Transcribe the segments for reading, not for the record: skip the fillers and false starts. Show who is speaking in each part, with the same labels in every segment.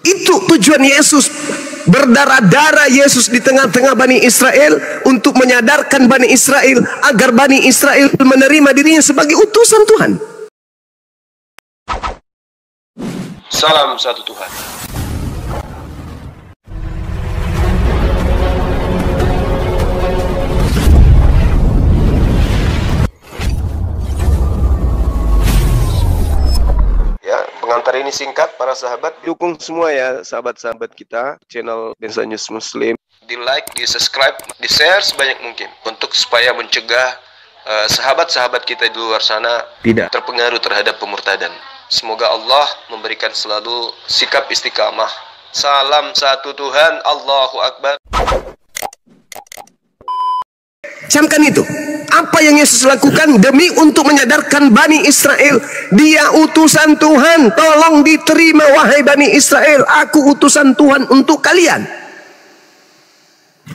Speaker 1: Itu tujuan Yesus. Berdarah-darah Yesus di tengah-tengah Bani Israel untuk menyadarkan Bani Israel agar Bani Israel menerima dirinya sebagai utusan Tuhan.
Speaker 2: Salam satu Tuhan. Ya, pengantar ini singkat para sahabat. Dukung semua ya sahabat-sahabat kita channel Bensa News Muslim. Di like, di subscribe, di share sebanyak mungkin untuk supaya mencegah sahabat-sahabat kita di luar sana tidak terpengaruh terhadap pemurtadan. Semoga Allah memberikan selalu sikap istiqamah. Salam satu Tuhan, Allahu Akbar.
Speaker 1: Camkan itu. Apa yang Yesus lakukan demi untuk menyadarkan Bani Israel, dia utusan Tuhan. Tolong diterima wahai Bani Israel, aku utusan Tuhan untuk kalian.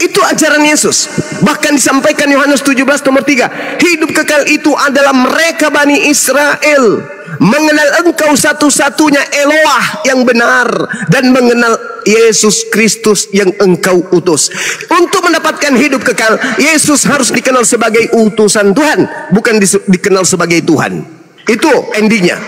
Speaker 1: Itu ajaran Yesus. Bahkan disampaikan Yohanes 17 nomor 3. Hidup kekal itu adalah mereka Bani Israel mengenal engkau satu-satunya Eloah yang benar dan mengenal Yesus Kristus yang engkau utus. Untuk mendapatkan hidup kekal, Yesus harus dikenal sebagai utusan Tuhan, bukan dikenal sebagai Tuhan. Itu endingnya.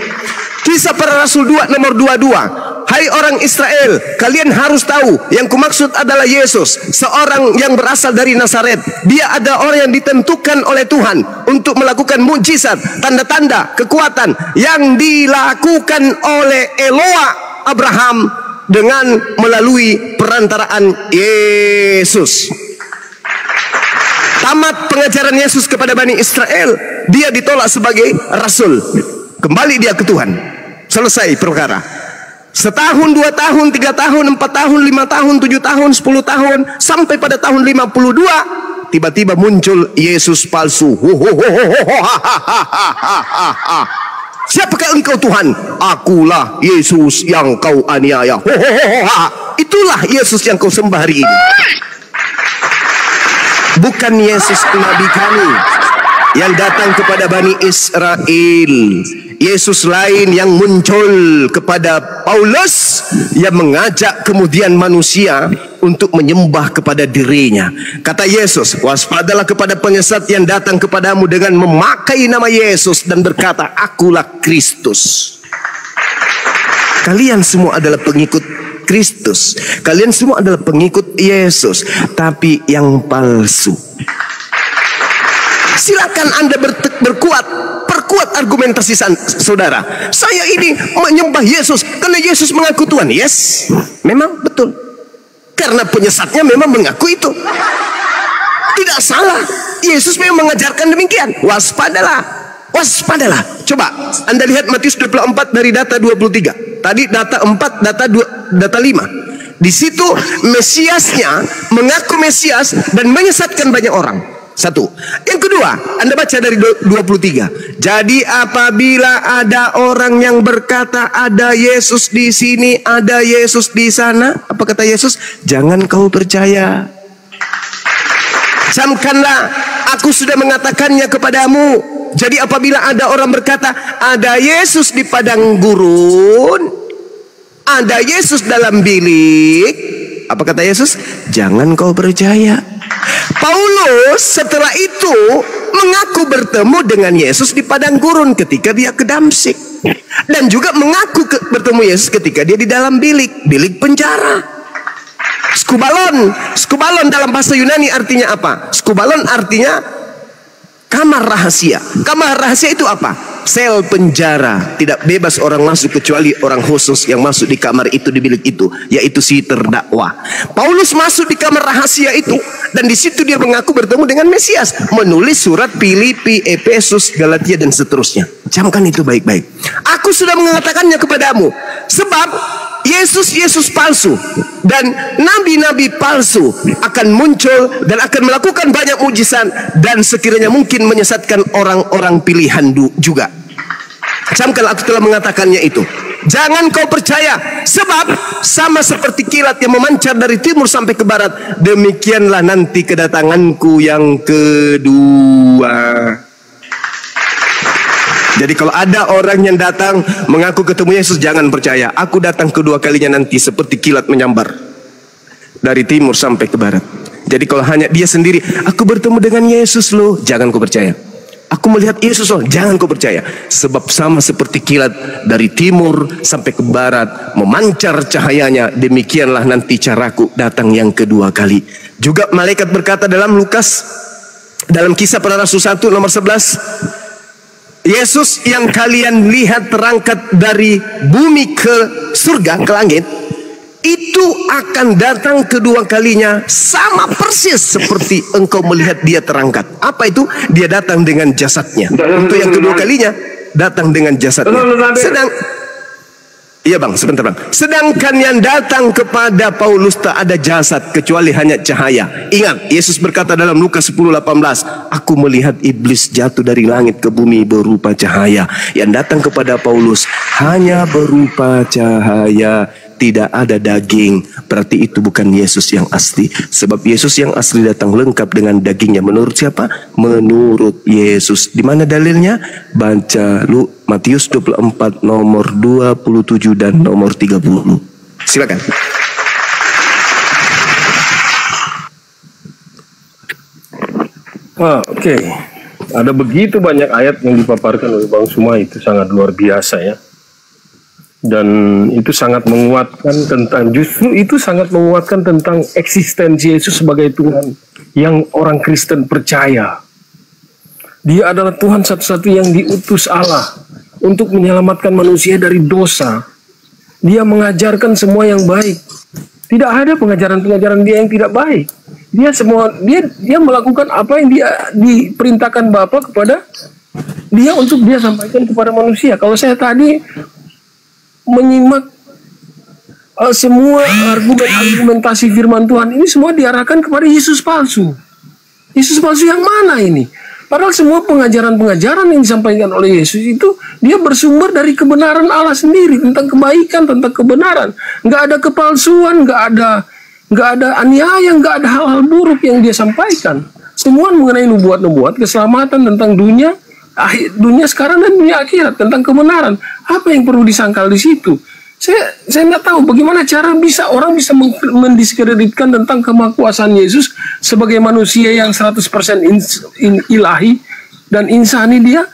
Speaker 1: Kisah Para Rasul 2 nomor 22. Hai orang Israel, kalian harus tahu yang kumaksud adalah Yesus, seorang yang berasal dari Nazaret. Dia ada orang yang ditentukan oleh Tuhan untuk melakukan mujizat, tanda-tanda, kekuatan yang dilakukan oleh Eloah Abraham dengan melalui perantaraan Yesus. Tamat pengajaran Yesus kepada Bani Israel, dia ditolak sebagai rasul. Kembali dia ke Tuhan. Selesai perkara. Setahun, 2 tahun, 3 tahun, 4 tahun, 5 tahun, 7 tahun, 10 tahun, sampai pada tahun 52, tiba-tiba muncul Yesus palsu. Siapakah engkau Tuhan? Akulah Yesus yang kau aniaya. Itulah Yesus yang kau sembah hari ini. Bukan Yesus Nabi kami yang datang kepada Bani Israel. Yesus lain yang muncul kepada Paulus, yang mengajak kemudian manusia untuk menyembah kepada dirinya. Kata Yesus, waspadalah kepada penyesat yang datang kepadamu dengan memakai nama Yesus dan berkata, akulah Kristus. Kalian semua adalah pengikut Kristus. Kalian semua adalah pengikut Yesus, tapi yang palsu. Silakan Anda perkuat argumentasi saudara. Saya ini menyembah Yesus karena Yesus mengaku Tuhan. Yes, memang betul. Karena penyesatnya memang mengaku itu. Tidak salah. Yesus memang mengajarkan demikian. Waspadalah. Waspadalah. Coba Anda lihat Matius 24 dari data 23. Tadi data 4, data 5. Di situ Mesiasnya mengaku Mesias dan menyesatkan banyak orang. Satu. Yang kedua, Anda baca dari 23. Jadi apabila ada orang yang berkata ada Yesus di sini, ada Yesus di sana, apa kata Yesus? Jangan kau percaya. Camkanlah, aku sudah mengatakannya kepadamu. Jadi apabila ada orang berkata ada Yesus di padang gurun, ada Yesus dalam bilik, apa kata Yesus? Jangan kau percaya. Paulus setelah itu mengaku bertemu dengan Yesus di padang gurun ketika dia ke Damsyik, dan juga mengaku bertemu Yesus ketika dia di dalam bilik penjara. Skubalon dalam bahasa Yunani artinya apa? Skubalon artinya kamar rahasia. Kamar rahasia itu apa? Sel penjara. Tidak bebas orang masuk kecuali orang khusus yang masuk di kamar itu, di bilik itu, yaitu si terdakwa. Paulus masuk di kamar rahasia itu, dan di situ dia mengaku bertemu dengan Mesias, menulis surat Filipi, Efesus, Galatia dan seterusnya. Camkan itu baik-baik. Aku sudah mengatakannya kepadamu, sebab Yesus palsu dan nabi-nabi palsu akan muncul dan akan melakukan banyak mujizat dan sekiranya mungkin menyesatkan orang-orang pilihan juga. Camkan, aku telah mengatakannya itu. Jangan kau percaya, sebab sama seperti kilat yang memancar dari timur sampai ke barat, demikianlah nanti kedatanganku yang kedua. Jadi kalau ada orang yang datang mengaku ketemu Yesus, jangan percaya. Aku datang kedua kalinya nanti seperti kilat menyambar dari timur sampai ke barat. Jadi kalau hanya dia sendiri, aku bertemu dengan Yesus loh, jangan kau percaya. Aku melihat Yesus loh, jangan kau percaya. Sebab sama seperti kilat dari timur sampai ke barat memancar cahayanya, demikianlah nanti caraku datang yang kedua kali. Juga malaikat berkata dalam Lukas, dalam Kisah Para Rasul 1 nomor 11, Yesus yang kalian lihat terangkat dari bumi ke surga, ke langit, itu akan datang kedua kalinya sama persis seperti engkau melihat dia terangkat. Apa itu? Dia datang dengan jasadnya. Untuk yang kedua kalinya datang dengan jasadnya. Iya bang, sebentar bang. Sedangkan yang datang kepada Paulus tak ada jasad kecuali hanya cahaya. Ingat, Yesus berkata dalam Lukas 10:18, aku melihat iblis jatuh dari langit ke bumi berupa cahaya. Yang datang kepada Paulus hanya berupa cahaya, tidak ada daging. Berarti itu bukan Yesus yang asli. Sebab Yesus yang asli datang lengkap dengan dagingnya. Menurut siapa? Menurut Yesus. Di mana dalilnya? Baca Matius 24 nomor 27 dan nomor 30. Silakan.
Speaker 3: Oke. Ada begitu banyak ayat yang dipaparkan oleh Bang Suma, itu sangat luar biasa ya. Dan itu sangat menguatkan tentang, justru itu sangat menguatkan tentang eksistensi Yesus sebagai Tuhan yang orang Kristen percaya. Dia adalah Tuhan satu-satu yang diutus Allah untuk menyelamatkan manusia dari dosa. Dia mengajarkan semua yang baik. Tidak ada pengajaran-pengajaran dia yang tidak baik. Dia melakukan apa yang dia diperintahkan Bapa kepada dia untuk dia sampaikan kepada manusia. Kalau saya tadi menyimak semua argumentasi firman Tuhan ini, semua diarahkan kepada Yesus palsu. Yesus palsu yang mana ini? Padahal semua pengajaran-pengajaran yang disampaikan oleh Yesus itu dia bersumber dari kebenaran Allah sendiri, tentang kebaikan, tentang kebenaran. Nggak ada kepalsuan, nggak ada aniaya, nggak ada hal-hal buruk yang dia sampaikan. Semua mengenai nubuat-nubuat keselamatan tentang dunia sekarang dan dunia akhirat, tentang kebenaran. Apa yang perlu disangkal di situ? Saya nggak tahu bagaimana cara orang bisa mendiskreditkan tentang kemahakuasaan Yesus sebagai manusia yang 100% ilahi dan insani. Dia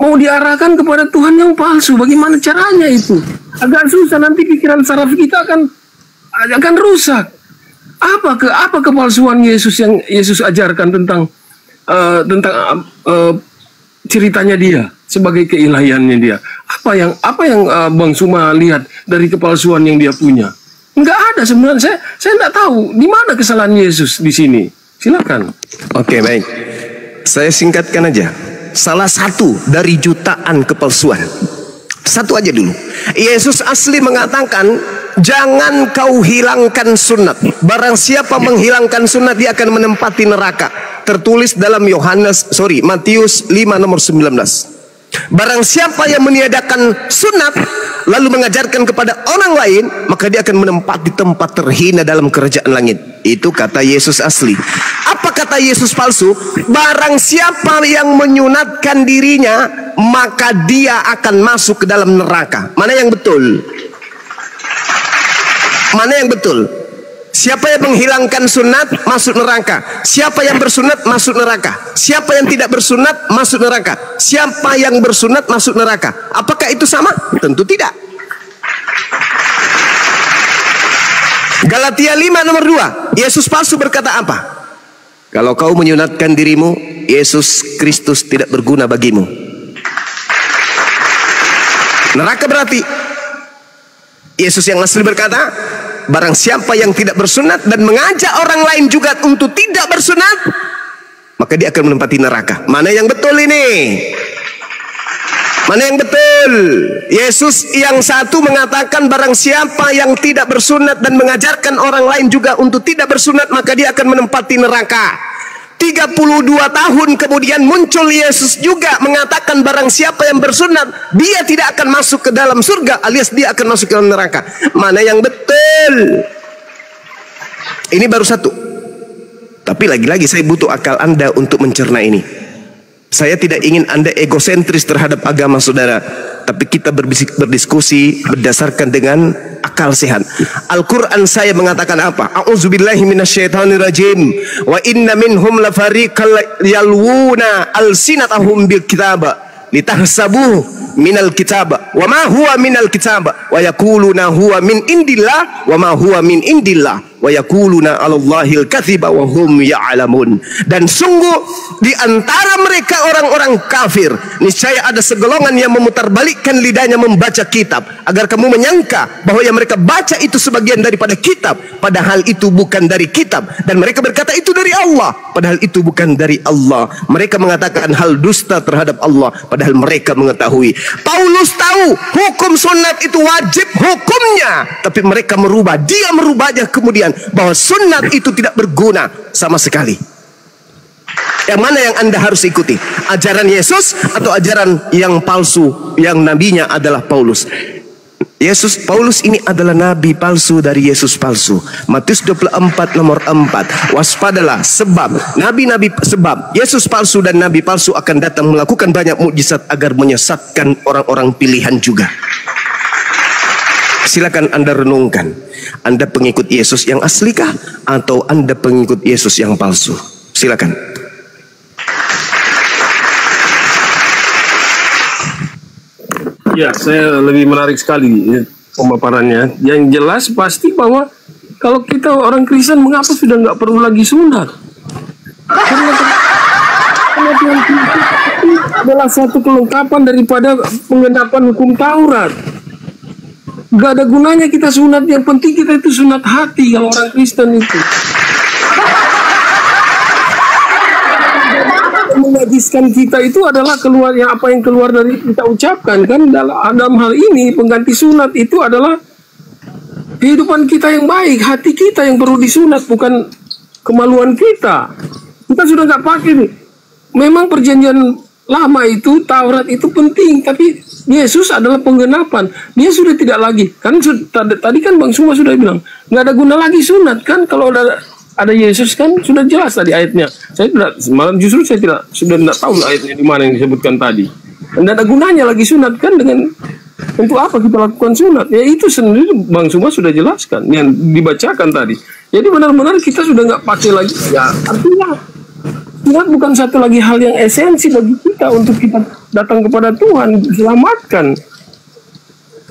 Speaker 3: mau diarahkan kepada Tuhan yang palsu. Bagaimana caranya itu? Agak susah, nanti pikiran saraf kita akan rusak. Apa kepalsuan Yesus yang Yesus ajarkan tentang ceritanya dia sebagai keilahiannya dia? Apa yang Bang Suma lihat dari kepalsuan yang dia punya? Enggak ada sebenarnya. Saya enggak tahu di mana kesalahan Yesus di sini. Silakan.
Speaker 1: Oke, baik. Saya singkatkan aja. Salah satu dari jutaan kepalsuan. Satu aja dulu. Yesus asli mengatakan, jangan kau hilangkan sunat. Barang siapa menghilangkan sunat, dia akan menempati neraka. Tertulis dalam Matius 5 nomor 19. Barang siapa yang meniadakan sunat lalu mengajarkan kepada orang lain, maka dia akan menempati tempat terhina dalam kerajaan langit. Itu kata Yesus asli. Apa kata Yesus palsu? Barang siapa yang menyunatkan dirinya, maka dia akan masuk ke dalam neraka. Mana yang betul? Mana yang betul? Siapa yang menghilangkan sunat masuk neraka. Siapa yang bersunat masuk neraka. Siapa yang tidak bersunat masuk neraka. Siapa yang bersunat masuk neraka. Apakah itu sama? Tentu tidak. Galatia 5 nomor 2. Yesus palsu berkata apa? Kalau kau menyunatkan dirimu, Yesus Kristus tidak berguna bagimu. Neraka berarti. Yesus yang asli berkata, barang siapa yang tidak bersunat dan mengajak orang lain juga untuk tidak bersunat, maka dia akan menempati neraka. Mana yang betul ini? Mana yang betul? Yesus yang satu mengatakan barang siapa yang tidak bersunat dan mengajarkan orang lain juga untuk tidak bersunat, maka dia akan menempati neraka. 32 tahun kemudian muncul Yesus juga mengatakan barang siapa yang bersunat, dia tidak akan masuk ke dalam surga, alias dia akan masuk ke dalam neraka. Mana yang betul? Ini baru satu. Tapi lagi-lagi saya butuh akal Anda untuk mencerna ini. Saya tidak ingin Anda egosentris terhadap agama saudara, tapi kita berdiskusi berdasarkan dengan akal sehat. Al-Quran saya mengatakan apa? A'udzubillahi minasyaitonirrajim. Wa inna minhum lafariqal yalwuna alsinatahum bil kitaba litahsabuhu minal kitaba wa ma huwa minal kitaba wa yaquluna huwa min indillah wa ma huwa min indillah wa yaquluna 'alallahil katsiba wa hum ya'lamun. Dan sungguh di antara mereka orang-orang kafir niscaya ada segolongan yang memutarbalikkan lidahnya membaca kitab agar kamu menyangka bahwa yang mereka baca itu sebagian daripada kitab, padahal itu bukan dari kitab, dan mereka berkata itu dari Allah padahal itu bukan dari Allah. Mereka mengatakan hal dusta terhadap Allah padahal mereka mengetahui. Paulus tahu hukum sunat itu wajib hukumnya, tapi mereka merubah. Dia merubahnya kemudian bahwa sunat itu tidak berguna sama sekali. Yang mana yang Anda harus ikuti? Ajaran Yesus atau ajaran yang palsu yang nabinya adalah Paulus? Paulus ini adalah nabi palsu dari Yesus palsu. Matius 24 nomor 4. Waspadalah sebab Yesus palsu dan nabi palsu akan datang melakukan banyak mukjizat agar menyesatkan orang-orang pilihan juga. Silakan Anda renungkan. Anda pengikut Yesus yang aslikah atau Anda pengikut Yesus yang palsu? Silakan.
Speaker 3: Ya, saya lebih menarik sekali pemaparannya. Yang jelas pasti bahwa kalau kita orang Kristen, mengapa sudah nggak perlu lagi sunat? Karena Tuhan adalah satu kelengkapan daripada pengendapan hukum Taurat. Gak ada gunanya kita sunat, yang penting kita itu sunat hati kalau orang Kristen itu. Menajiskan kita itu adalah apa yang keluar dari kita ucapkan, kan? Dalam hal ini pengganti sunat itu adalah kehidupan kita yang baik, hati kita yang perlu disunat, bukan kemaluan kita. Kita sudah nggak pakai nih. Memang perjanjian lama itu Taurat itu penting, tapi Yesus adalah penggenapan. Dia sudah tidak lagi, kan tadi kan Bang Suma sudah bilang nggak ada guna lagi sunat, kan? Kalau ada Yesus kan sudah jelas tadi ayatnya. Saya sudah tidak tahu ayatnya di mana yang disebutkan tadi. Tidak ada gunanya lagi sunat, kan? Dengan untuk apa kita lakukan sunat? Ya itu sendiri Bang Suma sudah jelaskan yang dibacakan tadi. Jadi benar-benar kita sudah nggak pakai lagi. Ya artinya sunat bukan satu lagi hal yang esensi bagi kita untuk kita datang kepada Tuhan, diselamatkan.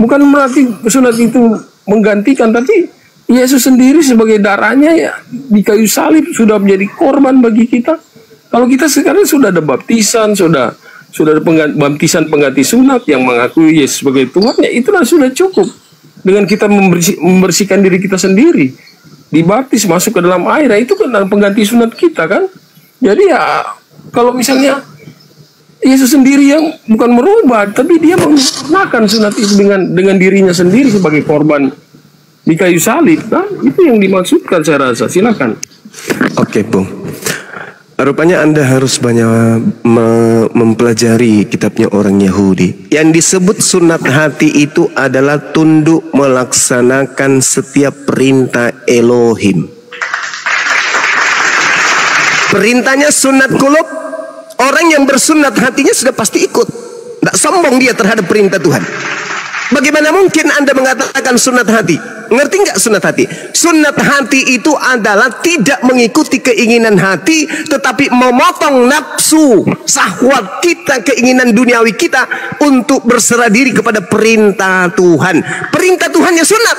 Speaker 3: Bukan berarti sunat itu menggantikan, tapi Yesus sendiri sebagai darahnya ya di kayu salib sudah menjadi korban bagi kita. Kalau kita sekarang sudah ada baptisan, sudah ada baptisan pengganti sunat yang mengakui Yesus sebagai Tuhan, ya itulah sudah cukup. Dengan kita membersihkan diri kita sendiri, dibaptis masuk ke dalam air, itu kan pengganti sunat kita, kan? Jadi ya kalau misalnya Yesus sendiri yang bukan merubah, tapi dia menyempurnakan sunat itu dengan dirinya sendiri sebagai korban di kayu salib, kan? Itu yang dimaksudkan saya rasa. Silakan.
Speaker 1: Oke, Bung. Rupanya Anda harus banyak mempelajari kitabnya orang Yahudi. Yang disebut sunat hati itu adalah tunduk melaksanakan setiap perintah Elohim. Perintahnya sunat kulub. Orang yang bersunat hatinya sudah pasti ikut. Tidak sombong dia terhadap perintah Tuhan. Bagaimana mungkin Anda mengatakan sunat hati? Ngerti nggak sunat hati? Sunat hati itu adalah tidak mengikuti keinginan hati, tetapi memotong nafsu, syahwat kita, keinginan duniawi kita untuk berserah diri kepada perintah Tuhan. Perintah Tuhan ya sunat.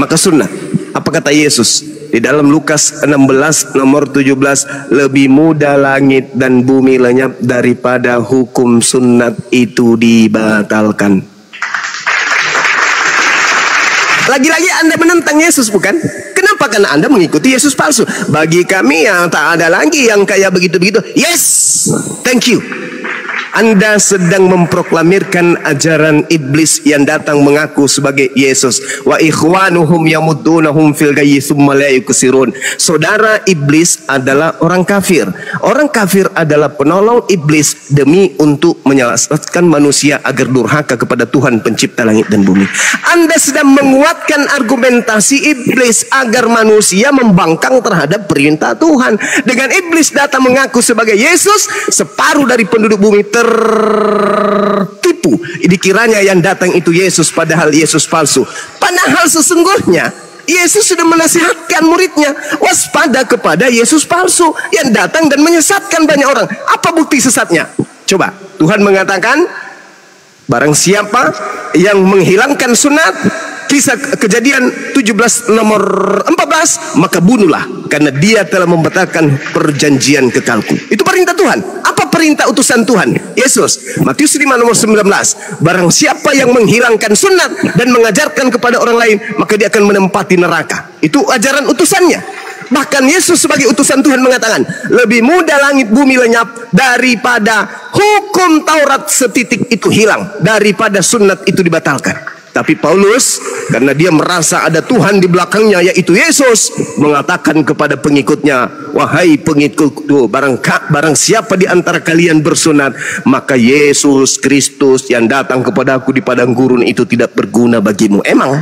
Speaker 1: Maka sunat. Apa kata Yesus? Di dalam Lukas 16 nomor 17, lebih mudah langit dan bumi lenyap daripada hukum sunat itu dibatalkan. Lagi-lagi Anda menentang Yesus, bukan? Kenapa? Karena Anda mengikuti Yesus palsu. Bagi kami yang tak ada lagi yang kayak begitu-begitu. Yes, thank you. Anda sedang memproklamirkan ajaran iblis yang datang mengaku sebagai Yesus. Wa ikhwanuhum yamuddunahum fil ghayyi tsumma la yuksirun. Saudara iblis adalah orang kafir. Orang kafir adalah penolong iblis demi untuk menyelamatkan manusia agar durhaka kepada Tuhan pencipta langit dan bumi. Anda sedang menguatkan argumentasi iblis agar manusia membangkang terhadap perintah Tuhan. Dengan iblis datang mengaku sebagai Yesus, separuh dari penduduk bumi tertipu. Dikiranya yang datang itu Yesus, padahal Yesus palsu. Padahal sesungguhnya Yesus sudah menasihatkan muridnya, waspada kepada Yesus palsu yang datang dan menyesatkan banyak orang. Apa bukti sesatnya? Coba, Tuhan mengatakan, barang siapa yang menghilangkan sunat, Kisah Kejadian 17 nomor 14, maka bunuhlah, karena dia telah membatalkan perjanjian kekalku. Itu perintah Tuhan. Apa perintah utusan Tuhan? Yesus. Matius 5 nomor 19, barang siapa yang menghilangkan sunat dan mengajarkan kepada orang lain, maka dia akan menempati neraka. Itu ajaran utusannya. Bahkan Yesus sebagai utusan Tuhan mengatakan, lebih mudah langit bumi lenyap daripada hukum Taurat setitik itu hilang, daripada sunat itu dibatalkan. Tapi Paulus, karena dia merasa ada Tuhan di belakangnya, yaitu Yesus, mengatakan kepada pengikutnya, wahai pengikutku, barang siapa di antara kalian bersunat, maka Yesus Kristus yang datang kepadaku di padang gurun itu tidak berguna bagimu. Emang?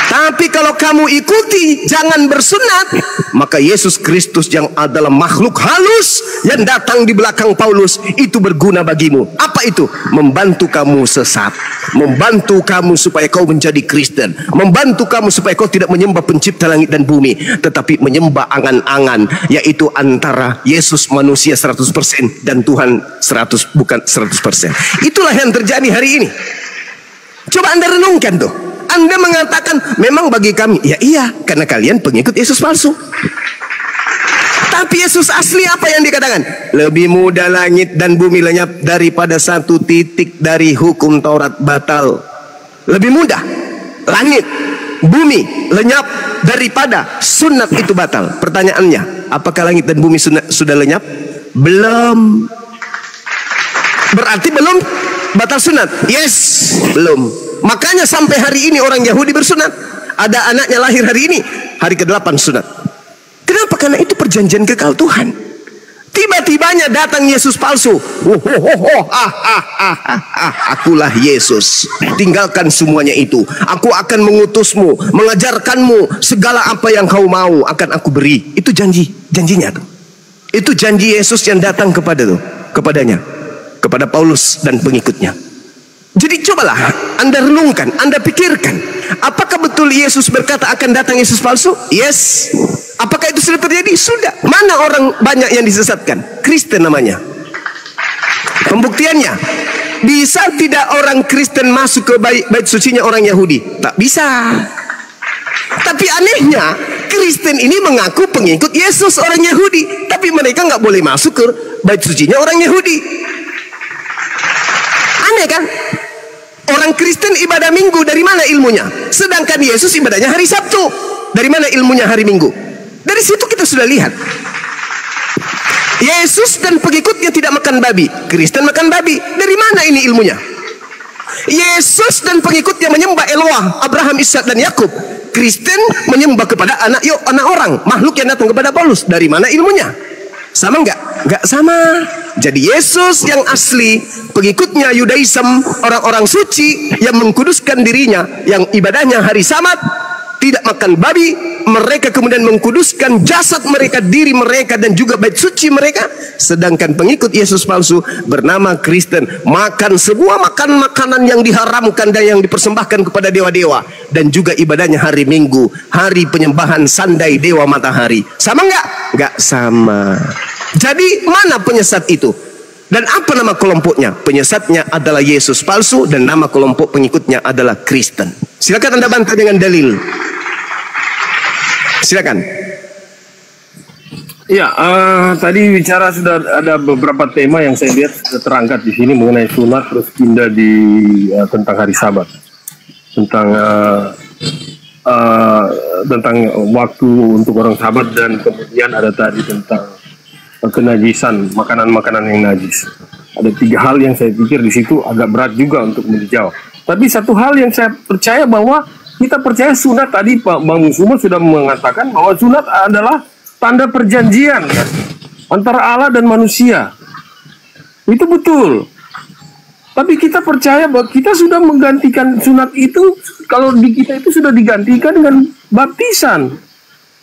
Speaker 1: Tapi kalau kamu ikuti, jangan bersunat, maka Yesus Kristus yang adalah makhluk halus yang datang di belakang Paulus itu berguna bagimu. Apa itu? Membantu kamu sesat, membantu kamu supaya kau menjadi Kristen, membantu kamu supaya kau tidak menyembah pencipta langit dan bumi, tetapi menyembah angan-angan, yaitu antara Yesus manusia 100% dan Tuhan 100, bukan 100%. Itulah yang terjadi hari ini. Coba Anda renungkan tuh. Anda mengatakan memang bagi kami, ya iya, karena kalian pengikut Yesus palsu. Tapi Yesus asli apa yang dikatakan? Lebih mudah langit dan bumi lenyap daripada satu titik dari hukum Taurat batal. Lebih mudah langit, bumi lenyap daripada sunat itu batal. Pertanyaannya, apakah langit dan bumi sudah lenyap? Belum. Berarti belum batal sunat? Yes, belum. Makanya sampai hari ini orang Yahudi bersunat. Ada anaknya lahir hari ini, hari ke-8 sunat. Kenapa? Karena itu perjanjian kekal Tuhan. Tiba-tibanya datang Yesus palsu. Akulah Yesus. Tinggalkan semuanya itu. Aku akan mengutusmu, mengajarkanmu segala apa yang kau mau akan aku beri. Itu janjinya tuh. Itu janji Yesus yang datang kepadanya, kepada Paulus dan pengikutnya. Jadi cobalah Anda renungkan, Anda pikirkan, apakah betul Yesus berkata akan datang Yesus palsu? Yes. Apakah itu sudah terjadi? Sudah. Mana orang banyak yang disesatkan? Kristen namanya. Pembuktiannya, bisa tidak orang Kristen masuk ke bait sucinya orang Yahudi? Tak bisa. Tapi anehnya, Kristen ini mengaku pengikut Yesus orang Yahudi, tapi mereka nggak boleh masuk ke bait sucinya orang Yahudi. Aneh kan? Orang Kristen ibadah Minggu, dari mana ilmunya? Sedangkan Yesus ibadahnya hari Sabtu. Dari mana ilmunya hari Minggu? Dari situ kita sudah lihat. Yesus dan pengikutnya tidak makan babi, Kristen makan babi. Dari mana ini ilmunya? Yesus dan pengikutnya menyembah Eloah, Abraham, Ishak dan Yakub. Kristen menyembah kepada anak orang, makhluk yang datang kepada Paulus. Dari mana ilmunya? Sama enggak? Enggak sama. Jadi Yesus yang asli, pengikutnya Yudaism, orang-orang suci yang mengkuduskan dirinya, yang ibadahnya hari Sabat, tidak makan babi, mereka kemudian mengkuduskan jasad mereka, diri mereka dan juga bait suci mereka. Sedangkan pengikut Yesus palsu bernama Kristen makan sebuah makanan yang diharamkan dan yang dipersembahkan kepada dewa-dewa, dan juga ibadahnya hari Minggu, hari penyembahan sandai dewa matahari. Sama enggak? Enggak sama. Jadi mana penyesat itu? Dan apa nama kelompoknya? Penyesatnya adalah Yesus palsu dan nama kelompok pengikutnya adalah Kristen. Silakan Anda bantah dengan dalil. Silakan.
Speaker 3: Ya, tadi bicara sudah ada beberapa tema yang saya lihat sudah terangkat di sini mengenai sunat, terus pindah di tentang hari Sabat, tentang waktu untuk orang Sabat, dan kemudian ada tadi tentang kenajisan, makanan-makanan yang najis. Ada 3 hal yang saya pikir di situ agak berat juga untuk dijawab. Tapi satu hal yang saya percaya bahwa kita percaya sunat, tadi Pak Bang Musuma sudah mengatakan bahwa sunat adalah tanda perjanjian ya, antara Allah dan manusia. Itu betul. Tapi kita percaya bahwa kita sudah menggantikan sunat itu, kalau di kita itu sudah digantikan dengan baptisan.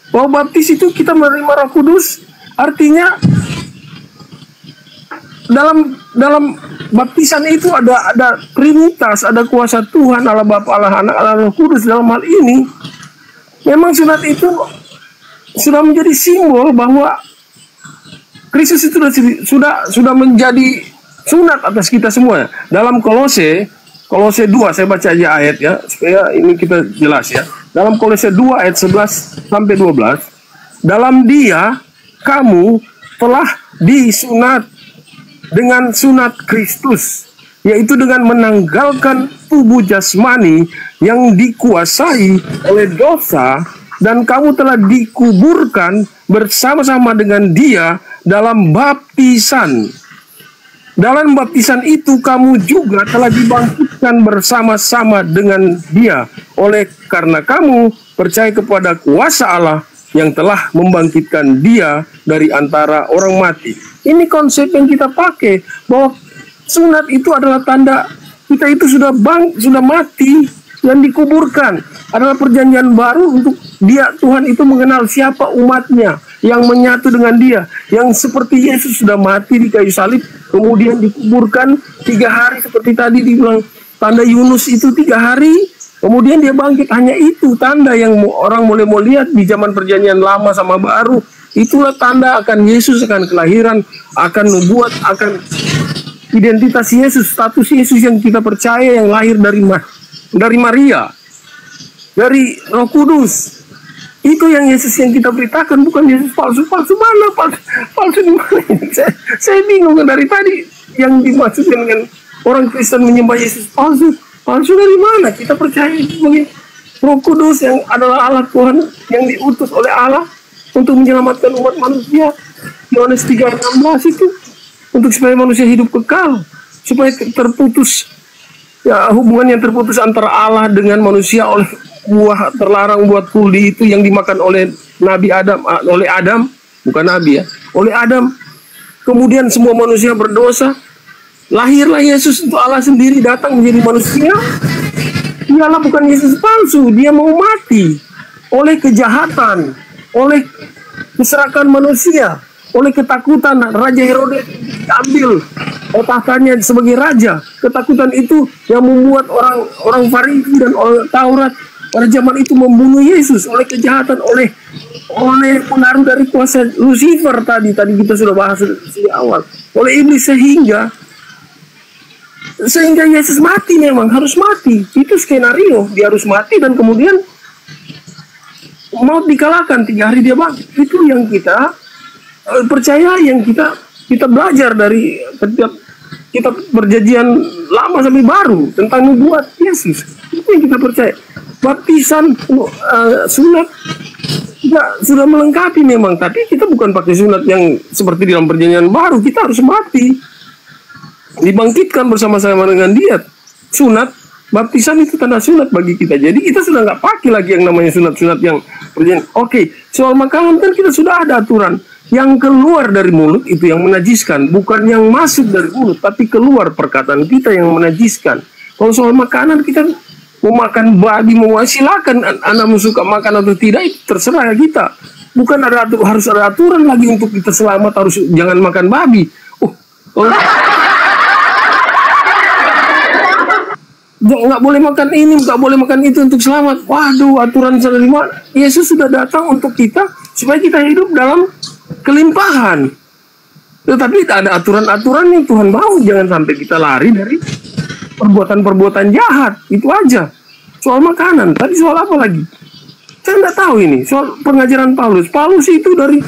Speaker 3: Bahwa baptis itu kita menerima Roh Kudus, artinya dalam baptisan itu ada trinitas, ada kuasa Tuhan, Allah Bapa, Allah Anak, Allah Roh Kudus. Dalam hal ini memang sunat itu sudah menjadi simbol bahwa Kristus itu sudah menjadi sunat atas kita semua. Dalam Kolose 2, saya baca aja ayat ya, supaya ini kita jelas ya. Dalam Kolose 2 ayat 11 sampai 12, dalam Dia kamu telah disunat dengan sunat Kristus, yaitu dengan menanggalkan tubuh jasmani yang dikuasai oleh dosa, dan kamu telah dikuburkan bersama-sama dengan Dia dalam baptisan. Dalam baptisan itu kamu juga telah dibangkitkan bersama-sama dengan Dia, oleh karena kamu percaya kepada kuasa Allah yang telah membangkitkan Dia dari antara orang mati. Ini konsep yang kita pakai, bahwa sunat itu adalah tanda kita itu sudah mati dan dikuburkan. Adalah perjanjian baru untuk Dia, Tuhan itu mengenal siapa umatnya yang menyatu dengan Dia, yang seperti Yesus sudah mati di kayu salib, kemudian dikuburkan 3 hari seperti tadi dibilang tanda Yunus itu 3 hari, kemudian Dia bangkit. Hanya itu tanda yang orang mulai mau lihat di zaman perjanjian lama sama baru. Itulah tanda akan Yesus, akan kelahiran, akan nubuat, akan identitas Yesus, status Yesus yang kita percaya, yang lahir dari Maria, dari Roh Kudus. Itu yang Yesus yang kita beritakan, bukan Yesus palsu. Palsu mana? Palsu di mana? Saya bingung dari tadi yang dimaksudkan dengan orang Kristen menyembah Yesus palsu. Palsu dari mana? Kita percaya sebagai Roh Kudus yang adalah Allah Tuhan yang diutus oleh Allah untuk menyelamatkan umat manusia. Yohanes 3:16 itu untuk supaya manusia hidup kekal, supaya terputus ya, hubungan yang terputus antara Allah dengan manusia oleh buah terlarang, buat kuldi itu yang dimakan oleh Nabi Adam, oleh Adam, bukan Nabi ya, oleh Adam. Kemudian semua manusia berdosa, lahirlah Yesus untuk Allah sendiri datang menjadi manusia. Dialah bukan Yesus palsu, Dia mau mati oleh kejahatan, oleh keserakahan manusia, oleh ketakutan Raja Herodes diambil tahtanya sebagai raja. Ketakutan itu yang membuat orang Farisi dan orang Taurat pada zaman itu membunuh Yesus oleh kejahatan, oleh pengaruh dari kuasa Lucifer tadi kita sudah bahas di awal, oleh iblis, sehingga Yesus mati, memang harus mati. Itu skenario, Dia harus mati dan kemudian maut dikalahkan, 3 hari Dia bangkit. Itu yang kita percaya, yang kita belajar dari setiap kitab perjanjian lama sampai baru tentang nubuat Yesus. Itu yang kita percaya. Baptisan, sunat sudah melengkapi memang, tapi kita bukan pakai sunat yang seperti dalam perjanjian baru. Kita harus mati, dibangkitkan bersama-sama dengan Dia. Sunat, baptisan itu tanda sunat bagi kita. Jadi kita sudah nggak pakai lagi yang namanya sunat-sunat yang perjanjian. Oke, soal makanan kan kita sudah ada aturan. Yang keluar dari mulut itu yang menajiskan, bukan yang masuk dari mulut, tapi keluar perkataan kita yang menajiskan. Kalau soal makanan, kita mau makan babi, mau silakan, Anda mau suka makan atau tidak, itu terserah kita. Bukan harus ada aturan lagi untuk kita selamat, harus jangan makan babi. Nggak boleh makan ini, nggak boleh makan itu untuk selamat. Waduh, aturan dari mana? Yesus sudah datang untuk kita supaya kita hidup dalam kelimpahan. Tetapi ada aturan-aturan yang Tuhan mau, jangan sampai kita lari dari perbuatan-perbuatan jahat. Itu aja. Soal makanan. Tadi soal apa lagi? Saya nggak tahu ini. Soal pengajaran Paulus. Paulus itu dari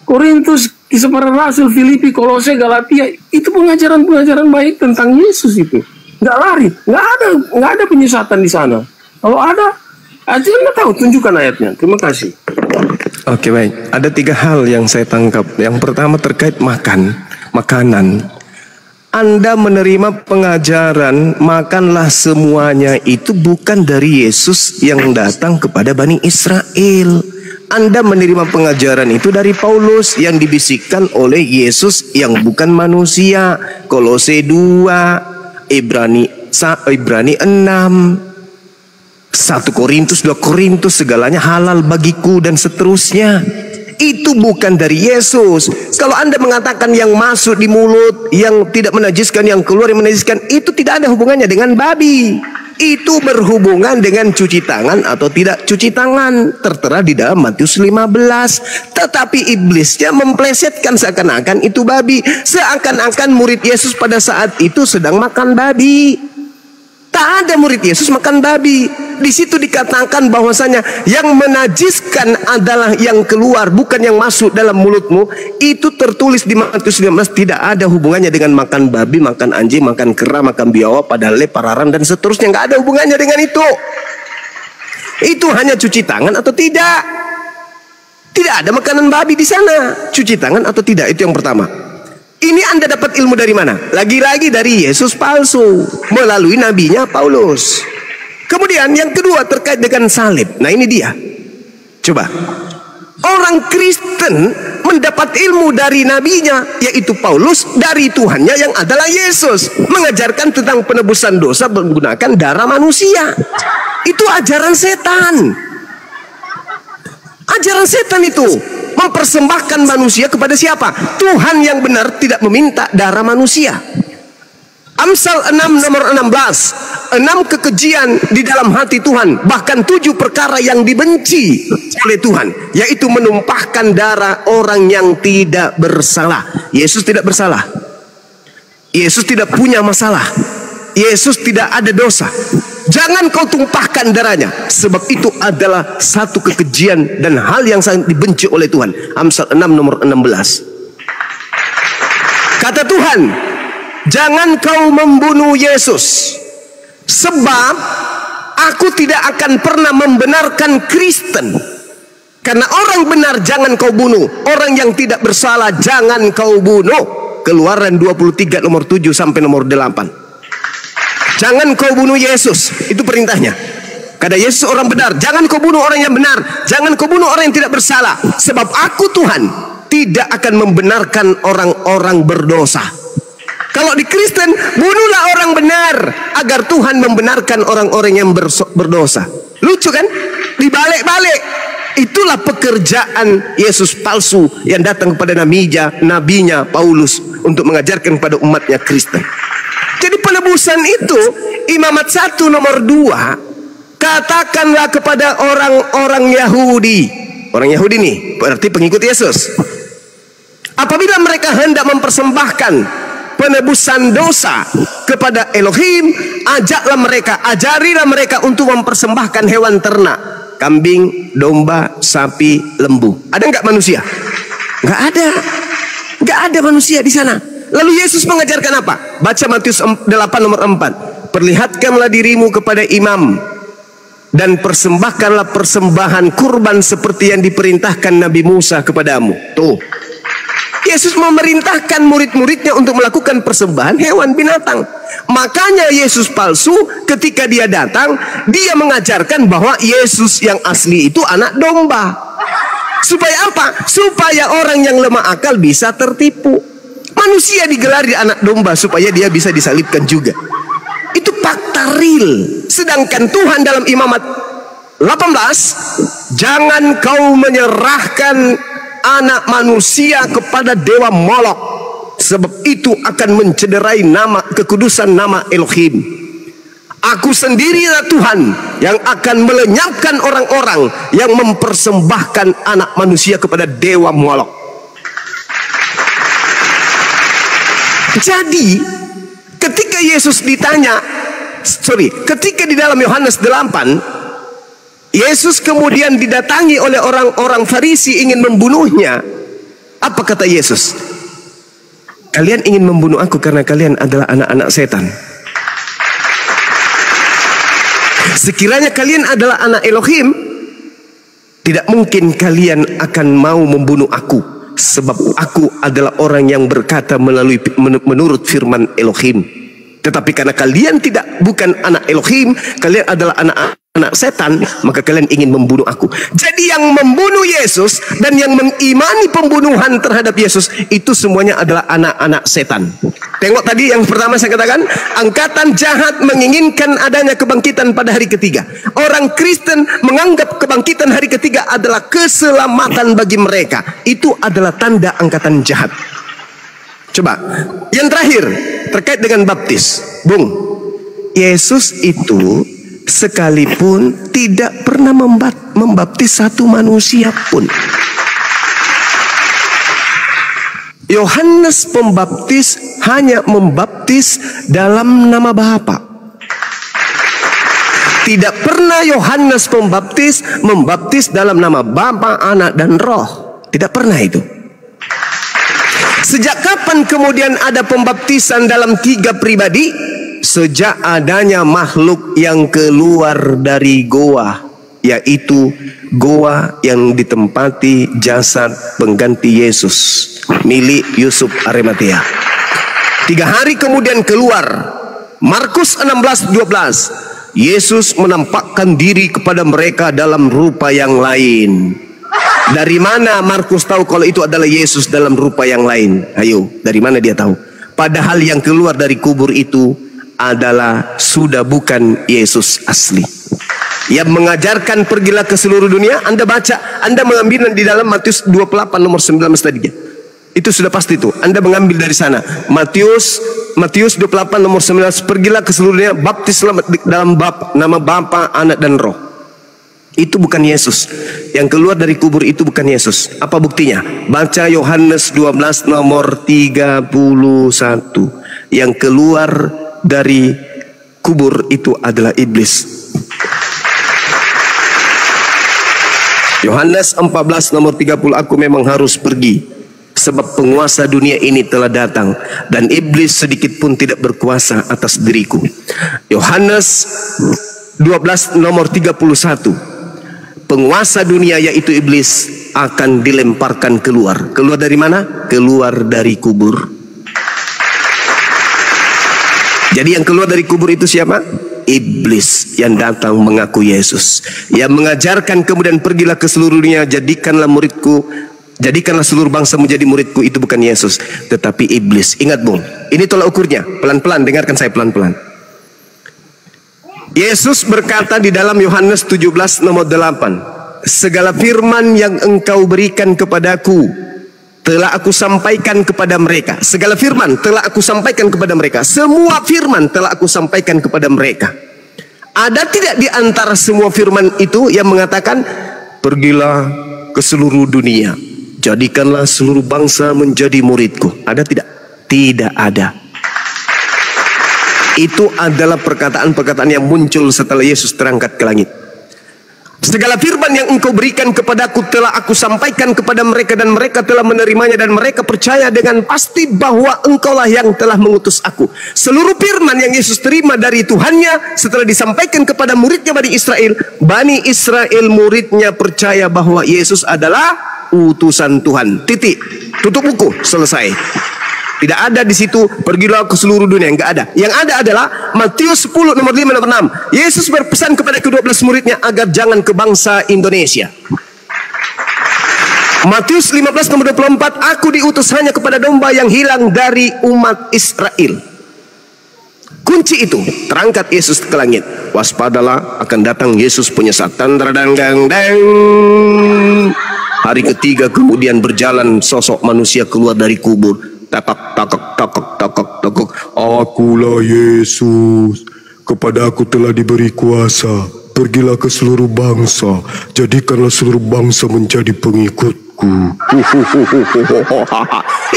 Speaker 3: Korintus, Kisah Para Rasul, Filipi, Kolose, Galatia. Itu pengajaran-pengajaran baik tentang Yesus itu. Nggak lari. Nggak ada penyesatan di sana. Kalau ada, aja nggak tahu. Tunjukkan ayatnya. Terima kasih.
Speaker 1: Oke, baik. Ada 3 hal yang saya tangkap. Yang pertama terkait makanan. Anda menerima pengajaran makanlah semuanya itu bukan dari Yesus yang datang kepada Bani Israel. Anda menerima pengajaran itu dari Paulus yang dibisikkan oleh Yesus yang bukan manusia. Kolose 2, Ibrani 6, 1 Korintus, 2 Korintus, segalanya halal bagiku dan seterusnya. Itu bukan dari Yesus. Kalau Anda mengatakan yang masuk di mulut, yang tidak menajiskan, yang keluar yang menajiskan, itu tidak ada hubungannya dengan babi. Itu berhubungan dengan cuci tangan atau tidak cuci tangan, tertera di dalam Matius 15. Tetapi iblisnya memplesetkan seakan-akan itu babi, seakan-akan murid Yesus pada saat itu sedang makan babi. Tak ada murid Yesus makan babi. Di situ dikatakan bahwasanya yang menajiskan adalah yang keluar, bukan yang masuk dalam mulutmu. Itu tertulis di Matius 15. Tidak ada hubungannya dengan makan babi, makan anjing, makan kera, makan biawak, padahal pararan dan seterusnya. Nggak ada hubungannya dengan itu. Itu hanya cuci tangan atau tidak. Tidak ada makanan babi di sana. Cuci tangan atau tidak, itu yang pertama. Ini Anda dapat ilmu dari mana? Lagi-lagi dari Yesus palsu melalui nabinya Paulus. Kemudian yang kedua terkait dengan salib. Nah ini dia. Coba. Orang Kristen mendapat ilmu dari nabinya, yaitu Paulus, dari Tuhannya yang adalah Yesus. Mengajarkan tentang penebusan dosa menggunakan darah manusia. Itu ajaran setan. Ajaran setan itu mempersembahkan manusia kepada siapa? Tuhan yang benar tidak meminta darah manusia. Amsal 6 nomor 16. 6 kekejian di dalam hati Tuhan, bahkan 7 perkara yang dibenci oleh Tuhan, yaitu menumpahkan darah orang yang tidak bersalah. Yesus tidak bersalah. Yesus tidak punya masalah. Yesus tidak ada dosa. Jangan kau tumpahkan darahnya, sebab itu adalah satu kekejian dan hal yang sangat dibenci oleh Tuhan. Amsal 6 nomor 16. Kata Tuhan, jangan kau membunuh Yesus, sebab aku tidak akan pernah membenarkan Kristen. Karena orang benar jangan kau bunuh, orang yang tidak bersalah jangan kau bunuh. Keluaran 23 nomor 7 sampai nomor 8. Jangan kau bunuh Yesus, itu perintahnya. Kata Yesus orang benar, jangan kau bunuh orang yang benar, jangan kau bunuh orang yang tidak bersalah, sebab aku Tuhan tidak akan membenarkan orang-orang berdosa. Kalau di Kristen, bunuhlah orang benar agar Tuhan membenarkan orang-orang yang berdosa. Lucu kan? Dibalik-balik. Itulah pekerjaan Yesus palsu yang datang kepada nabinya Paulus untuk mengajarkan kepada umatnya Kristen. Jadi penebusan itu, Imamat 1 nomor 2, katakanlah kepada orang-orang Yahudi. Orang Yahudi nih berarti pengikut Yesus. Apabila mereka hendak mempersembahkan penebusan dosa kepada Elohim, ajarilah mereka untuk mempersembahkan hewan ternak, kambing, domba, sapi, lembu. Ada nggak manusia? Nggak ada. Nggak ada manusia di sana. Lalu Yesus mengajarkan apa? Baca Matius 8 nomor 4. Perlihatkanlah dirimu kepada imam dan persembahkanlah persembahan kurban seperti yang diperintahkan Nabi Musa kepadamu. Tuh. Yesus memerintahkan murid-muridnya untuk melakukan persembahan hewan binatang. Makanya Yesus palsu ketika dia datang, dia mengajarkan bahwa Yesus yang asli itu anak domba. Supaya apa? Supaya orang yang lemah akal bisa tertipu. Manusia digelar di anak domba supaya dia bisa disalibkan juga. Itu fakta real. Sedangkan Tuhan dalam Imamat 18, jangan kau menyerahkan anak manusia kepada dewa Molok, sebab itu akan mencederai kekudusan nama Elohim. Aku sendirilah Tuhan yang akan melenyapkan orang-orang yang mempersembahkan anak manusia kepada dewa Molok. Jadi ketika Yesus ditanya, ketika di dalam Yohanes 8, Yesus kemudian didatangi oleh orang-orang Farisi ingin membunuhnya. Apa kata Yesus? Kalian ingin membunuh aku karena kalian adalah anak-anak setan. Sekiranya kalian adalah anak Elohim, Tidak mungkin kalian akan mau membunuh aku, sebab aku adalah orang yang berkata menurut firman Elohim. Tetapi karena kalian bukan anak Elohim, kalian adalah anak setan, maka kalian ingin membunuh aku. Jadi yang membunuh Yesus dan yang mengimani pembunuhan terhadap Yesus itu semuanya adalah anak-anak setan. Tengok tadi yang pertama saya katakan, angkatan jahat menginginkan adanya kebangkitan pada hari ketiga. Orang Kristen menganggap kebangkitan hari ketiga adalah keselamatan bagi mereka. Itu adalah tanda angkatan jahat. Coba, yang terakhir terkait dengan baptis, Bung. Yesus itu sekalipun tidak pernah membaptis satu manusia pun. Yohanes Pembaptis hanya membaptis dalam nama Bapa. Tidak pernah Yohanes Pembaptis membaptis dalam nama Bapa, Anak, dan Roh. Tidak pernah itu. Sejak kapan kemudian ada pembaptisan dalam 3 pribadi? Sejak adanya makhluk yang keluar dari goa, yaitu goa yang ditempati jasad pengganti Yesus milik Yusuf Arimatea. 3 hari kemudian keluar. Markus 16:12. Yesus menampakkan diri kepada mereka dalam rupa yang lain. Dari mana Markus tahu kalau itu adalah Yesus dalam rupa yang lain? Ayo, dari mana dia tahu? Padahal yang keluar dari kubur itu adalah sudah bukan Yesus asli. Yang mengajarkan pergilah ke seluruh dunia. Anda baca, Anda mengambil di dalam Matius 28 nomor 19 tadi. Itu sudah pasti itu. Anda mengambil dari sana. Matius 28 nomor 19, pergilah ke seluruh dunia, baptislah dalam nama Bapa, Anak, dan Roh. Itu bukan Yesus. Yang keluar dari kubur itu bukan Yesus. Apa buktinya? Baca Yohanes 12 nomor 31. Yang keluar dari kubur itu adalah iblis. Yohanes 14 nomor 30, aku memang harus pergi, sebab penguasa dunia ini telah datang, dan iblis sedikit pun tidak berkuasa atas diriku. Yohanes 12 nomor 31, penguasa dunia yaitu iblis akan dilemparkan keluar. Keluar dari mana? Keluar dari kubur. Jadi yang keluar dari kubur itu siapa? Iblis yang datang mengaku Yesus, yang mengajarkan kemudian pergilah ke seluruh dunia, jadikanlah muridku, jadikanlah seluruh bangsa menjadi muridku. Itu bukan Yesus, tetapi iblis. Ingat Bung, ini tolak ukurnya. Pelan-pelan, dengarkan saya pelan-pelan. Yesus berkata di dalam Yohanes 17 nomor 8, segala firman yang engkau berikan kepadaku telah aku sampaikan kepada mereka. Segala firman telah aku sampaikan kepada mereka. Semua firman telah aku sampaikan kepada mereka. Ada tidak di antara semua firman itu yang mengatakan pergilah ke seluruh dunia, jadikanlah seluruh bangsa menjadi muridku? Ada tidak? Tidak ada. Itu adalah perkataan-perkataan yang muncul setelah Yesus terangkat ke langit. Segala firman yang engkau berikan kepadaku telah aku sampaikan kepada mereka, dan mereka telah menerimanya, dan mereka percaya dengan pasti bahwa engkaulah yang telah mengutus aku. Seluruh firman yang Yesus terima dari Tuhannya setelah disampaikan kepada muridnya Bani Israel muridnya percaya bahwa Yesus adalah utusan Tuhan. Titik. Tutup buku. Selesai. Tidak ada di situ pergilah ke seluruh dunia, enggak ada. Yang ada adalah Matius 10 nomor 5 nomor 6. Yesus berpesan kepada ke-12 muridnya agar jangan ke bangsa Indonesia. Matius 15 nomor 24, aku diutus hanya kepada domba yang hilang dari umat Israel. Kunci itu terangkat Yesus ke langit. Waspadalah, akan datang Yesus penyesat. Hari ketiga kemudian berjalan sosok manusia keluar dari kubur. Takak. Akulah Yesus, kepada aku telah diberi kuasa. Pergilah ke seluruh bangsa, jadikanlah seluruh bangsa menjadi pengikutku.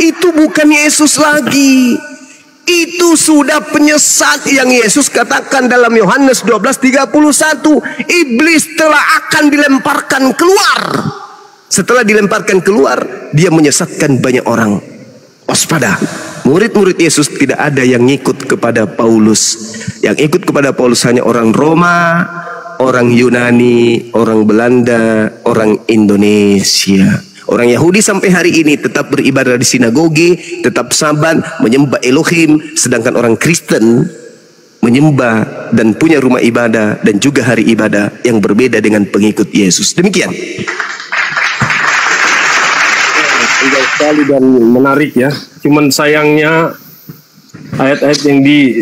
Speaker 1: Itu bukan Yesus lagi. Itu sudah penyesat yang Yesus katakan dalam Yohanes 12:31. Iblis telah akan dilemparkan keluar. Setelah dilemparkan keluar, dia menyesatkan banyak orang. Waspada, murid-murid Yesus tidak ada yang ngikut kepada Paulus. Yang ikut kepada Paulus hanya orang Roma, orang Yunani, orang Belanda, orang Indonesia. Orang Yahudi sampai hari ini tetap beribadah di sinagoge, tetap sabat, menyembah Elohim. Sedangkan orang Kristen menyembah dan punya rumah ibadah dan juga hari ibadah yang berbeda dengan pengikut Yesus. Demikian.
Speaker 3: Indah sekali dan menarik ya. Cuman sayangnya ayat-ayat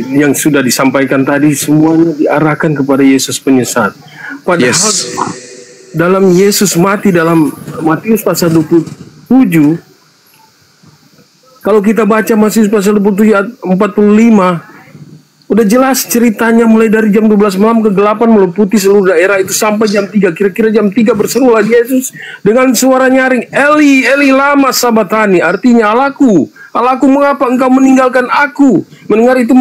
Speaker 3: yang sudah disampaikan tadi semuanya diarahkan kepada Yesus penyesat. Padahal dalam Yesus mati dalam Matius pasal 27, kalau kita baca Matius pasal 27 ayat 45, udah jelas ceritanya mulai dari jam 12 malam kegelapan meliputi seluruh daerah itu sampai jam 3. Kira-kira jam 3 berserulah Yesus dengan suara nyaring, Eli, Eli lama sabatani, artinya Allahku, Allahku mengapa engkau meninggalkan aku? Mendengar itu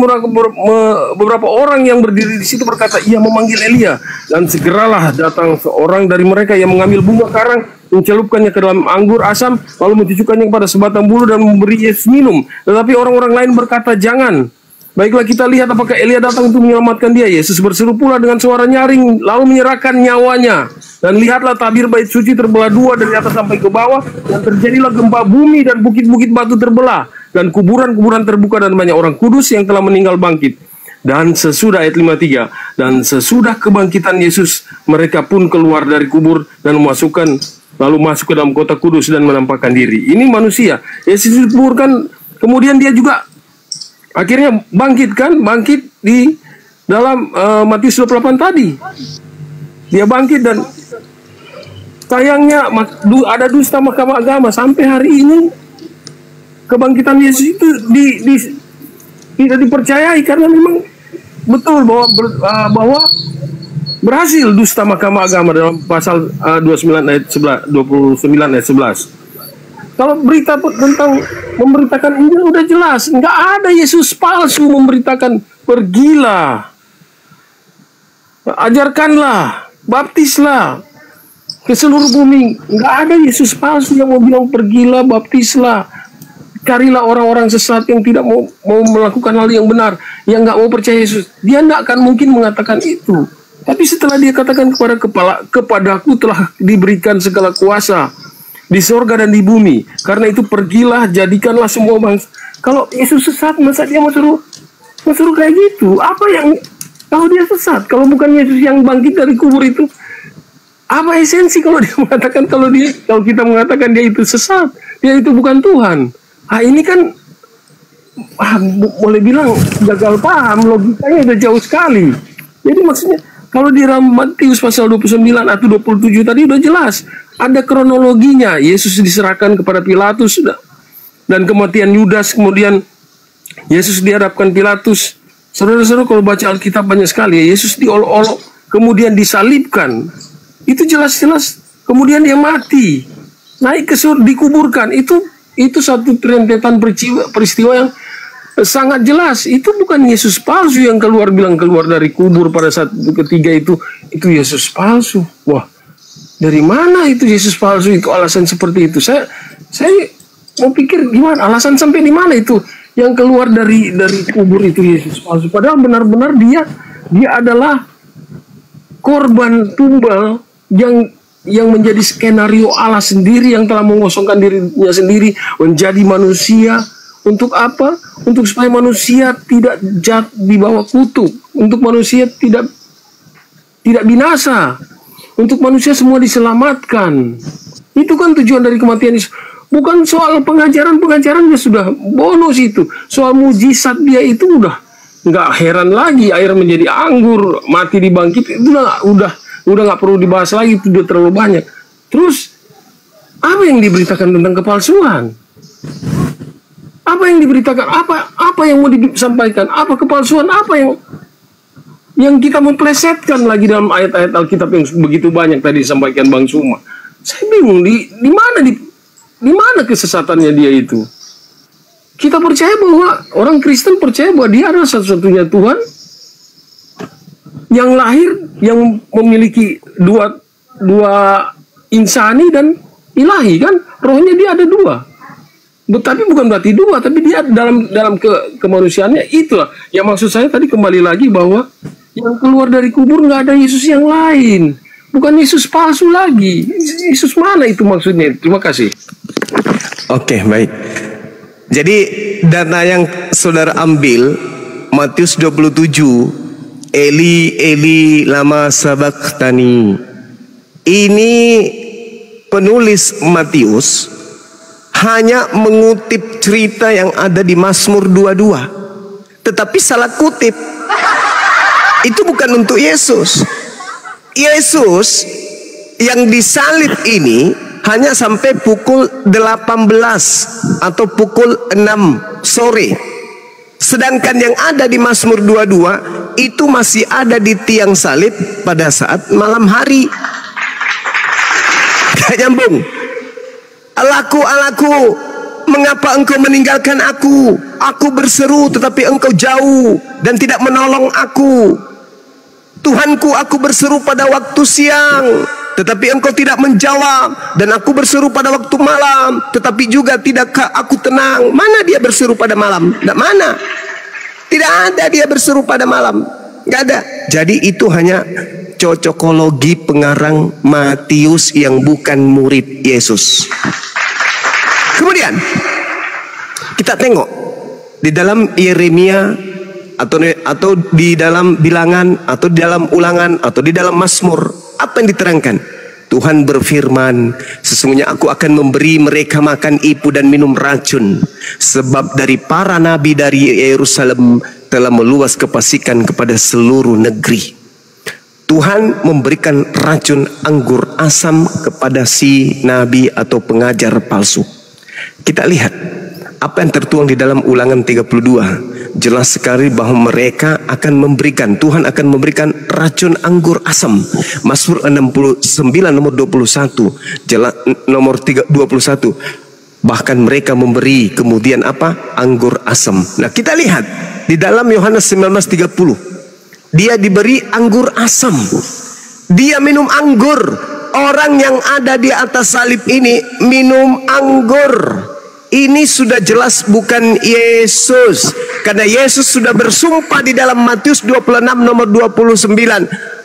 Speaker 3: beberapa orang yang berdiri di situ berkata, ia memanggil Elia. Dan segeralah datang seorang dari mereka yang mengambil bunga karang, mencelupkannya ke dalam anggur asam, lalu mencucukkannya kepada sebatang bulu dan memberi Yesus minum. Tetapi orang-orang lain berkata, jangan. Baiklah kita lihat apakah Elia datang untuk menyelamatkan dia. Yesus berseru pula dengan suara nyaring, lalu menyerahkan nyawanya. Dan lihatlah tabir bait suci terbelah dua dari atas sampai ke bawah, dan terjadilah gempa bumi dan bukit-bukit batu terbelah, dan kuburan-kuburan terbuka dan banyak orang kudus yang telah meninggal bangkit. Dan sesudah ayat 53, dan sesudah kebangkitan Yesus, mereka pun keluar dari kubur dan lalu masuk ke dalam kota kudus dan menampakkan diri. Ini manusia. Yesus dikuburkan, kemudian dia juga akhirnya bangkit di dalam Matius 28 tadi. Dia bangkit dan sayangnya ada dusta mahkamah agama sampai hari ini. Kebangkitan Yesus itu tidak dipercayai karena memang betul bahwa berhasil dusta mahkamah agama dalam pasal 29 ayat 11. Kalau berita tentang memberitakan Injil udah jelas, nggak ada Yesus palsu memberitakan, pergilah, ajarkanlah, baptislah ke seluruh bumi. Nggak ada Yesus palsu yang mau bilang pergilah, baptislah, carilah orang-orang sesat yang tidak mau melakukan hal yang benar, yang nggak mau percaya Yesus. Dia nggak akan mungkin mengatakan itu. Tapi setelah dia katakan kepadaku telah diberikan segala kuasa di sorga dan di bumi, karena itu pergilah, jadikanlah semua bangsa. Kalau Yesus sesat, masa dia mau suruh kayak gitu? Apa yang, kalau dia sesat, kalau bukan Yesus yang bangkit dari kubur itu, apa esensi kalau dia mengatakan, kalau kita mengatakan dia itu sesat, dia itu bukan Tuhan? Ini kan boleh bilang gagal paham, logikanya udah jauh sekali. Jadi maksudnya kalau di Matius pasal 29 atau 27 tadi udah jelas. Ada kronologinya. Yesus diserahkan kepada Pilatus dan kematian Yudas, kemudian Yesus dihadapkan Pilatus. Saudara-saudara kalau baca Alkitab banyak sekali ya, Yesus diolok-olok, kemudian disalibkan. Itu jelas-jelas. Kemudian dia mati, naik ke surga, dikuburkan. Itu satu rentetan peristiwa yang sangat jelas. Itu bukan Yesus palsu yang bilang keluar dari kubur pada saat ketiga itu Yesus palsu. Wah, dari mana itu Yesus palsu? Itu alasan seperti itu. Saya mau pikir gimana, alasan sampai di mana itu yang keluar dari kubur itu Yesus palsu. Padahal benar-benar dia adalah korban tumbal yang menjadi skenario Allah sendiri, yang telah mengosongkan dirinya sendiri menjadi manusia. Untuk apa? Untuk supaya manusia tidak di bawah kutuk, untuk manusia tidak binasa, untuk manusia semua diselamatkan. Itu kan tujuan dari kematian Yesus. Bukan soal pengajarannya sudah bonus itu. Soal mujizat dia itu udah nggak heran lagi. Air menjadi anggur, mati dibangkit, itu udah nggak perlu dibahas lagi, itu udah terlalu banyak. Terus apa yang diberitakan tentang kepalsuan? Apa yang diberitakan? Apa yang mau disampaikan? Apa kepalsuan? Apa yang kita memplesetkan lagi dalam ayat-ayat Alkitab yang begitu banyak tadi disampaikan Bang Suma? Saya bingung di mana kesesatannya dia itu. Kita percaya bahwa orang Kristen percaya bahwa dia adalah satu-satunya Tuhan yang lahir, yang memiliki dua insani dan ilahi, kan? Rohnya dia ada dua. Tapi bukan berarti dua, tapi dia dalam kemanusiaannya itulah. Yang maksud saya tadi kembali lagi bahwa yang keluar dari kubur nggak ada Yesus yang lain. Bukan Yesus palsu lagi. Yesus mana itu maksudnya? Terima kasih.
Speaker 1: Oke, baik. Jadi data yang saudara ambil Matius 27, Eli Eli lama sabachthani. Ini penulis Matius hanya mengutip cerita yang ada di Mazmur 22, tetapi salah kutip. Itu bukan untuk Yesus. Yesus yang disalib ini hanya sampai pukul 18 atau pukul 6 sore. Sedangkan yang ada di Mazmur 22 itu masih ada di tiang salib pada saat malam hari. Gak nyambung. Allahku, Allahku, mengapa engkau meninggalkan aku? Aku berseru tetapi engkau jauh dan tidak menolong aku. Tuhanku, aku berseru pada waktu siang, tetapi engkau tidak menjawab. Dan aku berseru pada waktu malam, tetapi juga tidakkah aku tenang. Mana dia berseru pada malam? Tidak mana. Tidak ada dia berseru pada malam. Tidak ada. Jadi itu hanya cocokologi pengarang Matius yang bukan murid Yesus. Kemudian kita tengok di dalam Yeremia atau di dalam Bilangan atau di dalam Ulangan atau di dalam Mazmur, apa yang diterangkan? Tuhan berfirman, sesungguhnya aku akan memberi mereka makan ipu dan minum racun, sebab dari para nabi dari Yerusalem telah meluas kefasikan kepada seluruh negeri. Tuhan memberikan racun anggur asam kepada si nabi atau pengajar palsu. Kita lihat apa yang tertuang di dalam Ulangan 32. Jelas sekali bahwa mereka akan memberikan, Tuhan akan memberikan racun anggur asam. Mazmur 69 nomor 21, jelas nomor 21. Bahkan mereka memberi kemudian apa? Anggur asam. Nah, kita lihat di dalam Yohanes 19:30. Dia diberi anggur asam. Dia minum anggur. Orang yang ada di atas salib ini minum anggur. Ini sudah jelas bukan Yesus. Karena Yesus sudah bersumpah di dalam Matius 26 nomor 29.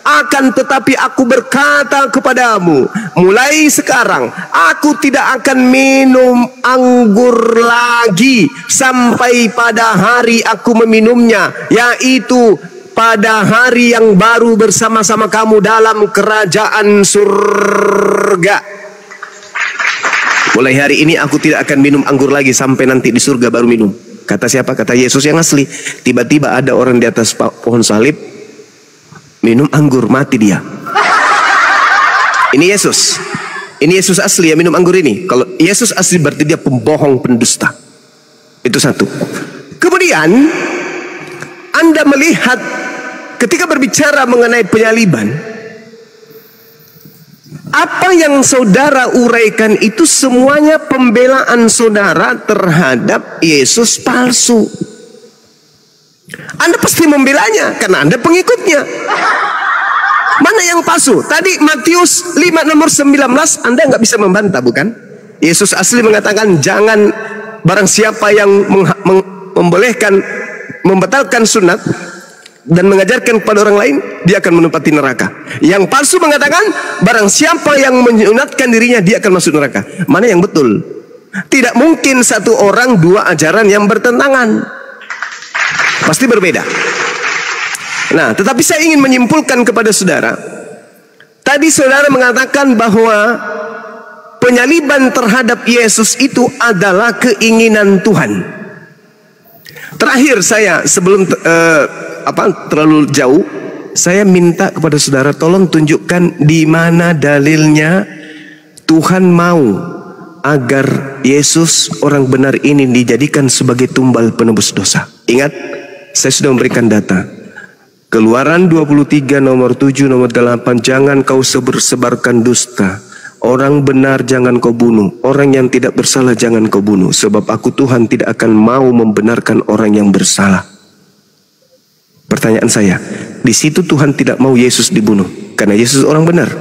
Speaker 1: Akan tetapi aku berkata kepadamu, mulai sekarang aku tidak akan minum anggur lagi sampai pada hari aku meminumnya, yaitu pada hari yang baru bersama-sama kamu dalam kerajaan surga. Mulai hari ini aku tidak akan minum anggur lagi sampai nanti di surga baru minum. Kata siapa? Kata Yesus yang asli. Tiba-tiba ada orang di atas pohon salib minum anggur, mati dia. Ini Yesus. Ini Yesus asli yang minum anggur ini. Kalau Yesus asli berarti dia pembohong, pendusta. Itu satu. Kemudian Anda melihat ketika berbicara mengenai penyaliban, apa yang saudara uraikan itu semuanya pembelaan saudara terhadap Yesus palsu. Anda pasti membelanya karena Anda pengikutnya. Mana yang palsu? Tadi Matius 5 nomor 19 Anda nggak bisa membantah, bukan? Yesus asli mengatakan jangan, barang siapa yang membolehkan membatalkan sunat dan mengajarkan kepada orang lain, dia akan menempati neraka. Yang palsu mengatakan barang siapa yang menyunatkan dirinya, dia akan masuk neraka. Mana yang betul? Tidak mungkin satu orang dua ajaran yang bertentangan. Pasti berbeda. Nah, tetapi saya ingin menyimpulkan kepada saudara. Tadi saudara mengatakan bahwa penyaliban terhadap Yesus itu adalah keinginan Tuhan. Terakhir saya sebelum terlalu jauh, saya minta kepada saudara tolong tunjukkan di mana dalilnya Tuhan mau agar Yesus orang benar ini dijadikan sebagai tumbal penebus dosa. Ingat, saya sudah memberikan data. Keluaran 23 nomor 7 nomor 8, jangan kau sebarkan dusta. Orang benar jangan kau bunuh, orang yang tidak bersalah jangan kau bunuh, sebab aku Tuhan tidak akan mau membenarkan orang yang bersalah. Pertanyaan saya, di situ Tuhan tidak mau Yesus dibunuh karena Yesus orang benar.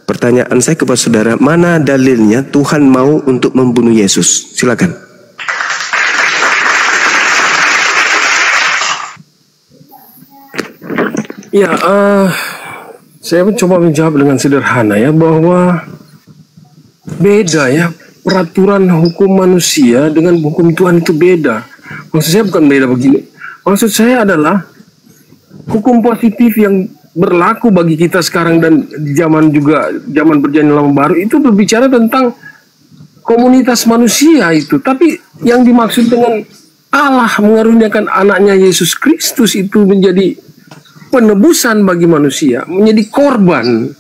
Speaker 1: Pertanyaan saya kepada saudara, mana dalilnya Tuhan mau untuk membunuh Yesus? Silakan.
Speaker 3: Ya, Saya mencoba menjawab dengan sederhana ya, bahwa beda ya, peraturan hukum manusia dengan hukum Tuhan itu beda. Maksud saya bukan beda begini. Maksud saya adalah hukum positif yang berlaku bagi kita sekarang dan di zaman perjanjian lama baru itu berbicara tentang komunitas manusia itu. Tapi yang dimaksud dengan Allah mengaruniakan anaknya Yesus Kristus itu menjadi penebusan bagi manusia, menjadi korban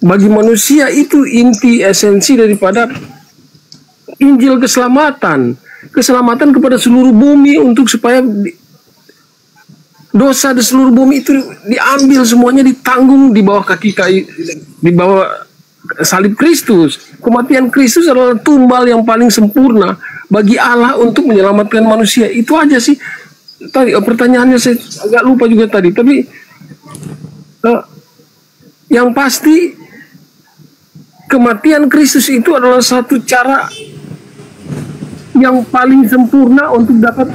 Speaker 3: bagi manusia, itu inti esensi daripada Injil keselamatan. Keselamatan kepada seluruh bumi, untuk supaya dosa di seluruh bumi itu diambil semuanya, ditanggung di bawah kaki di bawah salib Kristus. Kematian Kristus adalah tumbal yang paling sempurna bagi Allah untuk menyelamatkan manusia. Itu aja sih. Tadi pertanyaannya saya agak lupa juga tadi, tapi yang pasti kematian Kristus itu adalah satu cara yang paling sempurna untuk dapat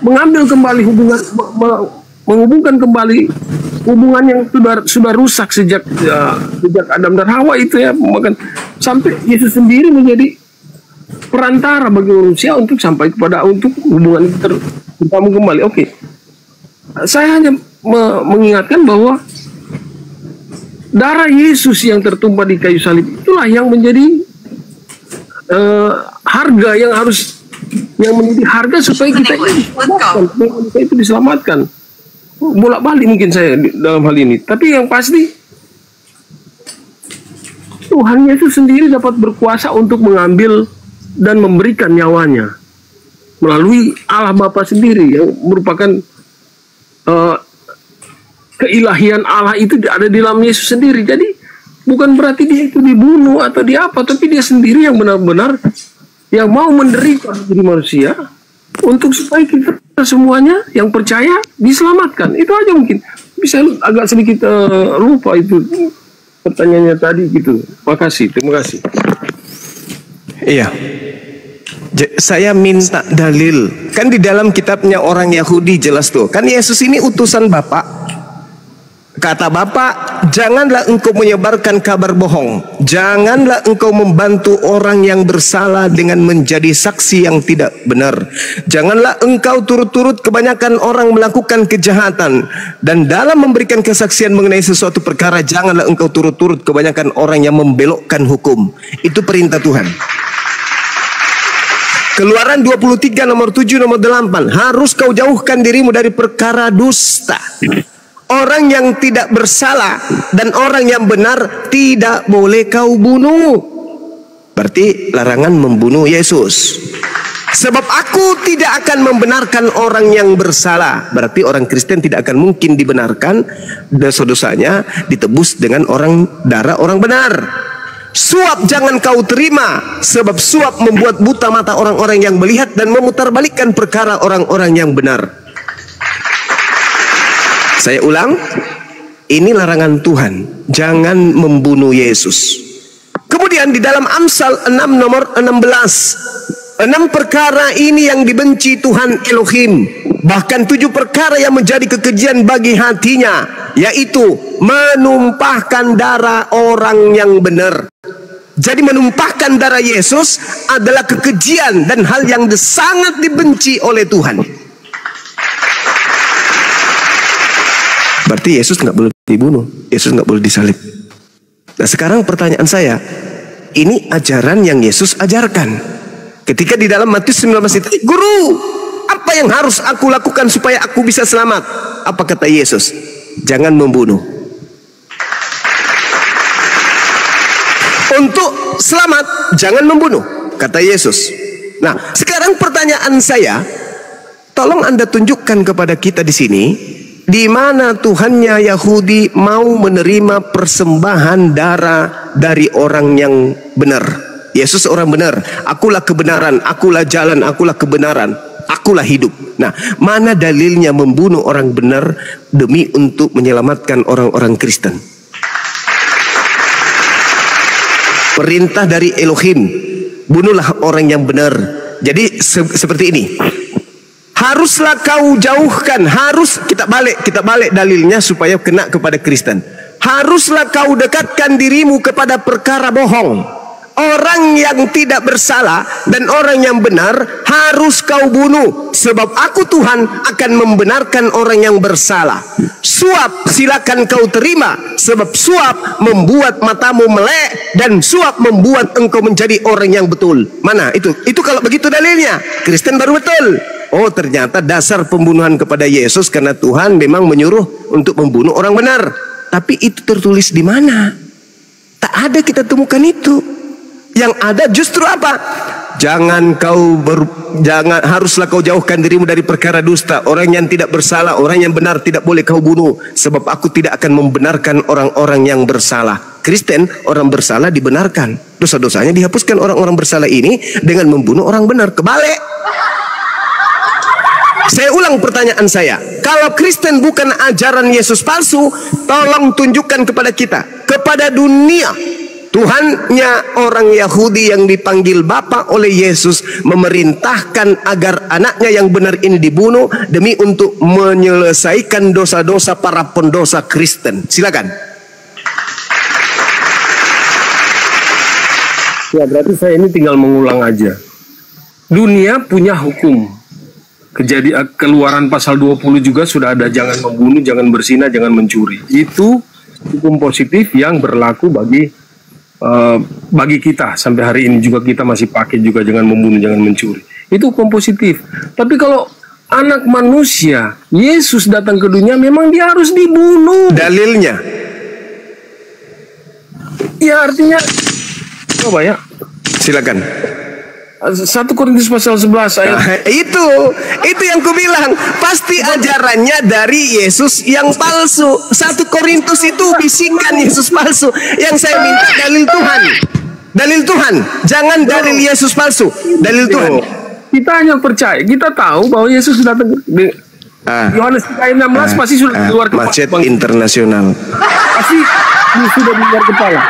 Speaker 3: mengambil kembali menghubungkan kembali hubungan yang sudah rusak sejak Adam dan Hawa itu ya, sampai Yesus sendiri menjadi perantara bagi manusia untuk sampai untuk hubungan itu terbangun kembali. Oke. Saya hanya mengingatkan bahwa darah Yesus yang tertumpah di kayu salib itulah yang menjadi harga yang menjadi harga supaya kita itu diselamatkan. Bolak-balik mungkin saya dalam hal ini, tapi yang pasti Tuhan Yesus sendiri dapat berkuasa untuk mengambil dan memberikan nyawanya melalui Allah Bapa sendiri yang merupakan keilahian Allah itu ada di dalam Yesus sendiri. Jadi bukan berarti dia itu dibunuh atau apa, tapi dia sendiri yang benar-benar yang mau menderita menjadi manusia untuk supaya kita semuanya yang percaya diselamatkan. Itu aja mungkin. Bisa agak sedikit lupa itu pertanyaannya tadi gitu. Terima kasih.
Speaker 1: Iya. Saya minta dalil. Kan di dalam kitabnya orang Yahudi jelas tuh. Kan Yesus ini utusan Bapa. Kata Bapa, janganlah engkau menyebarkan kabar bohong. Janganlah engkau membantu orang yang bersalah dengan menjadi saksi yang tidak benar. Janganlah engkau turut-turut kebanyakan orang melakukan kejahatan. Dan dalam memberikan kesaksian mengenai sesuatu perkara, janganlah engkau turut-turut kebanyakan orang yang membelokkan hukum. Itu perintah Tuhan. Keluaran 23 nomor 7 nomor 8. Harus kau jauhkan dirimu dari perkara dusta. Orang yang tidak bersalah dan orang yang benar tidak boleh kau bunuh. Berarti larangan membunuh Yesus. Sebab aku tidak akan membenarkan orang yang bersalah. Berarti orang Kristen tidak akan mungkin dibenarkan dosa-dosanya ditebus dengan darah orang benar. Suap jangan kau terima, sebab suap membuat buta mata orang-orang yang melihat dan memutarbalikkan perkara orang-orang yang benar. Saya ulang, ini larangan Tuhan, jangan membunuh Yesus. Kemudian di dalam Amsal 6 nomor 16, 6 perkara ini yang dibenci Tuhan Elohim, bahkan 7 perkara yang menjadi kekejian bagi hatinya, yaitu menumpahkan darah orang yang benar. Jadi menumpahkan darah Yesus adalah kekejian dan hal yang sangat dibenci oleh Tuhan. Berarti Yesus nggak boleh dibunuh, Yesus nggak boleh disalib. Nah sekarang pertanyaan saya, ini ajaran yang Yesus ajarkan. Ketika di dalam Matius 19 itu, Guru, apa yang harus aku lakukan supaya aku bisa selamat? Apa kata Yesus? Jangan membunuh. Untuk selamat, jangan membunuh, kata Yesus. Nah sekarang pertanyaan saya, tolong Anda tunjukkan kepada kita di sini, di mana Tuhannya Yahudi mau menerima persembahan darah dari orang yang benar. Yesus orang benar. Akulah kebenaran, akulah jalan, akulah kebenaran, akulah hidup. Nah, mana dalilnya membunuh orang benar demi untuk menyelamatkan orang-orang Kristen? Perintah dari Elohim, bunuhlah orang yang benar. Jadi seperti ini. Haruslah kau jauhkan, kita balik dalilnya supaya kena kepada Kristen. Haruslah kau dekatkan dirimu kepada perkara bohong. Orang yang tidak bersalah dan orang yang benar harus kau bunuh, sebab aku Tuhan akan membenarkan orang yang bersalah. Suap silakan kau terima, sebab suap membuat matamu melek dan suap membuat engkau menjadi orang yang betul. Mana itu? Itu kalau begitu dalilnya, Kristen baru betul. Oh, ternyata dasar pembunuhan kepada Yesus karena Tuhan memang menyuruh untuk membunuh orang benar. Tapi itu tertulis di mana? Tak ada kita temukan itu. Yang ada justru apa? Haruslah kau jauhkan dirimu dari perkara dusta. Orang yang tidak bersalah, orang yang benar tidak boleh kau bunuh, sebab aku tidak akan membenarkan orang-orang yang bersalah. Kristen, orang bersalah dibenarkan, dosa-dosanya dihapuskan. Orang-orang bersalah ini dengan membunuh orang benar. Kebalik. Saya ulang pertanyaan saya. Kalau Kristen bukan ajaran Yesus palsu, tolong tunjukkan kepada kita, kepada dunia, Tuhannya orang Yahudi yang dipanggil Bapa oleh Yesus memerintahkan agar anaknya yang benar ini dibunuh demi untuk menyelesaikan dosa-dosa para pendosa Kristen. Silakan.
Speaker 3: Ya, berarti saya ini tinggal mengulang aja. Dunia punya hukum. Keluaran pasal 20 juga sudah ada, jangan membunuh, jangan berzina, jangan mencuri. Itu hukum positif yang berlaku bagi kita sampai hari ini juga, kita masih pakai juga, jangan membunuh, jangan mencuri. Itu hukum positif. Tapi kalau anak manusia, Yesus datang ke dunia, memang dia harus dibunuh.
Speaker 1: Dalilnya?
Speaker 3: Ya artinya, coba ya.
Speaker 1: Silakan.
Speaker 3: 1 Korintus pasal 11 ayat.
Speaker 1: Itu yang kubilang, pasti ajarannya dari Yesus yang palsu. 1 Korintus itu bisikan Yesus palsu. Yang saya minta dalil Tuhan. Dalil Tuhan, jangan dalil Yesus palsu. Dalil Tuhan.
Speaker 3: Kita hanya percaya, kita tahu bahwa Yesus datang. Yohanes ayat 16 pasti sudah keluar kepala.
Speaker 1: Macet internasional.
Speaker 3: Pasti sudah di luar kepala.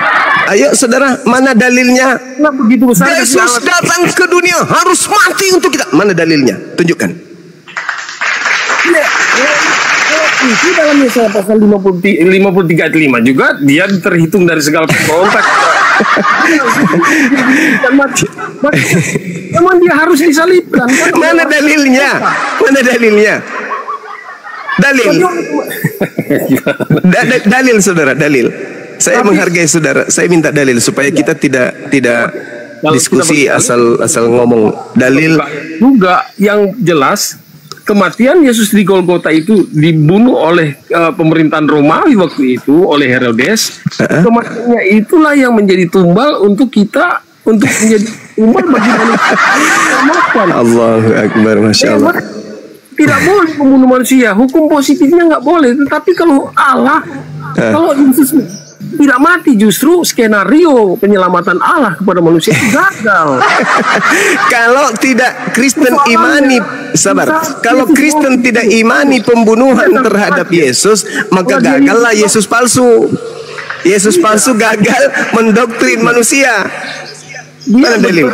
Speaker 1: Ayo saudara, mana dalilnya?
Speaker 3: Nah, begitu besar
Speaker 1: Yesus datang ke dunia harus mati untuk kita. Mana dalilnya? Tunjukkan.
Speaker 3: Itu dalam Yesaya pasal 53 ayat 5 juga, dia terhitung dari segala pemberontak. Memang dia harus disalibkan.
Speaker 1: Mana dalilnya? Mana dalilnya? Dalil saudara, dalil. Saya menghargai saudara. Saya minta dalil supaya kita tidak diskusi asal ngomong. Dalil
Speaker 3: juga yang jelas, kematian Yesus di Golgota itu dibunuh oleh pemerintahan Romawi waktu itu, oleh Herodes. Kematiannya itulah yang menjadi tumbal untuk kita, untuk menjadi tumbal bagi manusia.
Speaker 1: Allahu Akbar, Masya Allah.
Speaker 3: Tidak boleh membunuh manusia. Hukum positifnya nggak boleh. Tetapi kalau Allah, kalau Yesus tidak mati, justru skenario penyelamatan Allah kepada manusia gagal.
Speaker 1: Kalau tidak Kristen imani, sabar. Kalau Kristen tidak imani pembunuhan terhadap Yesus, maka gagallah Yesus palsu. Yesus palsu gagal mendoktrin manusia. Mana dalil?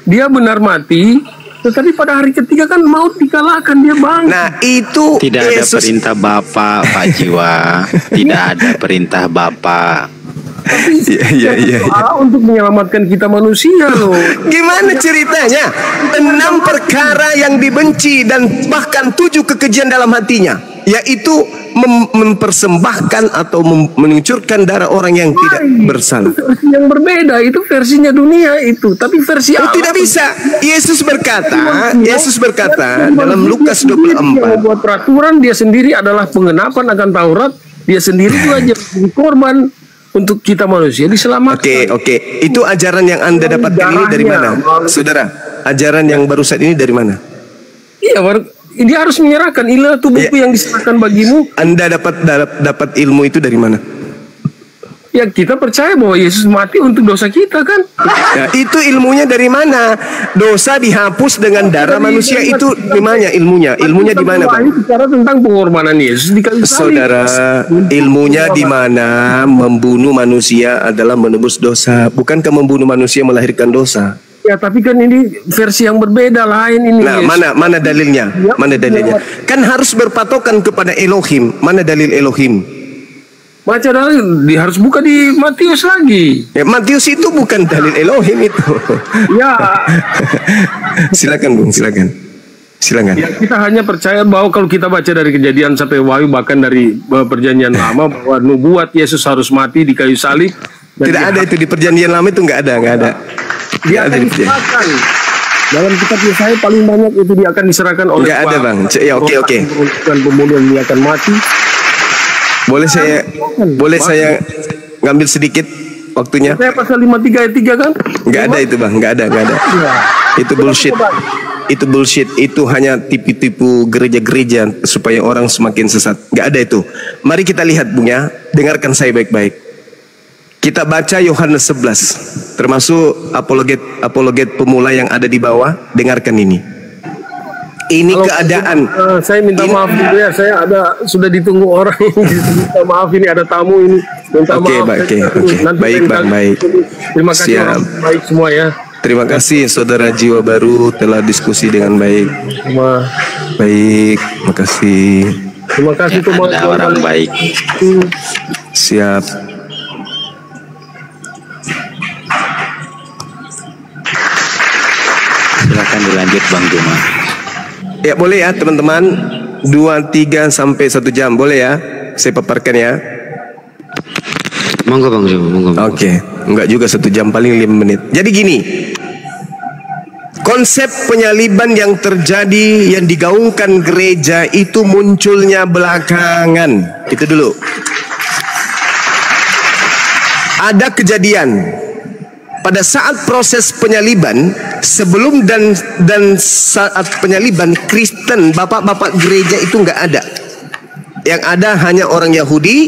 Speaker 3: Dia benar mati, tetapi pada hari ketiga kan maut dikalahkan, dia bangkit.
Speaker 1: Nah itu
Speaker 4: tidak
Speaker 1: Yesus.
Speaker 4: Ada perintah Bapa, Pak Jiwa. Tidak ada perintah Bapa.
Speaker 3: Tapi untuk menyelamatkan kita manusia loh.
Speaker 1: Gimana ceritanya? 6 perkara yang dibenci dan bahkan 7 kekejian dalam hatinya, yaitu mempersembahkan atau menuncurkan darah orang yang tidak bersalah.
Speaker 3: Versi yang berbeda, itu versinya dunia itu, tapi versi Allah
Speaker 1: tidak bisa. Yesus berkata dalam Lukas 24.
Speaker 3: Dia membuat peraturan, dia sendiri adalah penggenapan akan Taurat, dia sendiri juga jadi korban untuk kita manusia diselamatkan.
Speaker 1: Oke. Itu ajaran yang Anda dapatkan ini dari mana? Saudara, ajaran yang barusan ini dari mana?
Speaker 3: Iya, dia harus menyerahkan. Inilah tubuhku yang diserahkan bagimu.
Speaker 1: Anda dapat ilmu itu dari mana?
Speaker 3: Ya, kita percaya bahwa Yesus mati untuk dosa kita kan.
Speaker 1: Ya, itu ilmunya dari mana? Dosa dihapus dengan darah manusia itu di mana ilmunya? Ilmunya di mana, Bang?
Speaker 3: Bicara tentang pengorbanan Yesus di kayu salib.
Speaker 1: Saudara, ilmunya di mana? Membunuh manusia adalah menebus dosa. Bukankah membunuh manusia melahirkan dosa?
Speaker 3: Ya, tapi kan ini versi yang berbeda lain ini.
Speaker 1: Nah, mana dalilnya? Mana dalilnya? Kan harus berpatokan kepada Elohim. Mana dalil Elohim?
Speaker 3: Baca dalil, harus buka di Matius lagi.
Speaker 1: Ya, Matius itu bukan dalil Elohim itu.
Speaker 3: Ya.
Speaker 1: Silakan Bung, silakan.
Speaker 3: Ya, kita hanya percaya bahwa kalau kita baca dari Kejadian sampai Wahyu, bahkan dari Perjanjian Lama, bahwa nubuat Yesus harus mati di kayu salib.
Speaker 1: Tidak ada itu di Perjanjian Lama, itu nggak ada.
Speaker 3: Dia akan diserahkan. Dalam kitab Yesaya paling banyak itu dia akan diserahkan oleh.
Speaker 1: Nggak ada Bang. Ya, oke.
Speaker 3: Dan kemudian dia akan mati.
Speaker 1: Boleh saya ngambil sedikit waktunya?
Speaker 3: Saya pasal 53 ayat 3 kan?
Speaker 1: Nggak ada itu Bang, nggak ada.
Speaker 3: Ya.
Speaker 1: Itu bullshit. Itu bullshit. Itu hanya tipu-tipu gereja-gereja supaya orang semakin sesat. Nggak ada itu. Mari kita lihat Bung ya. Dengarkan saya baik-baik. Kita baca Yohanes 11, termasuk apologet pemula yang ada di bawah. Dengarkan ini. Ini keadaan.
Speaker 3: Saya minta maaf juga ya. Saya sudah ditunggu orang ini. Minta maaf, ini ada tamu ini. Minta maaf.
Speaker 1: Oke. Baik Bang, baik.
Speaker 3: Terima kasih. Baik semua ya.
Speaker 1: Terima kasih saudara Jiwa Baru telah diskusi dengan baik. Baik, makasih.
Speaker 3: Terima kasih semua
Speaker 4: orang baik.
Speaker 1: Siap.
Speaker 4: Silakan dilanjut Bang Juma.
Speaker 1: Ya boleh ya teman-teman. 2, 3 sampai 1 jam boleh ya. Saya paparkan ya.
Speaker 5: Monggo Bang Juma, monggo.
Speaker 1: Oke, enggak juga 1 jam, paling 5 menit. Jadi gini. Konsep penyaliban yang terjadi yang digaungkan gereja itu munculnya belakangan. Itu dulu. Ada kejadian pada saat proses penyaliban, sebelum dan saat penyaliban, Kristen, bapak-bapak gereja itu nggak ada. Yang ada hanya orang Yahudi,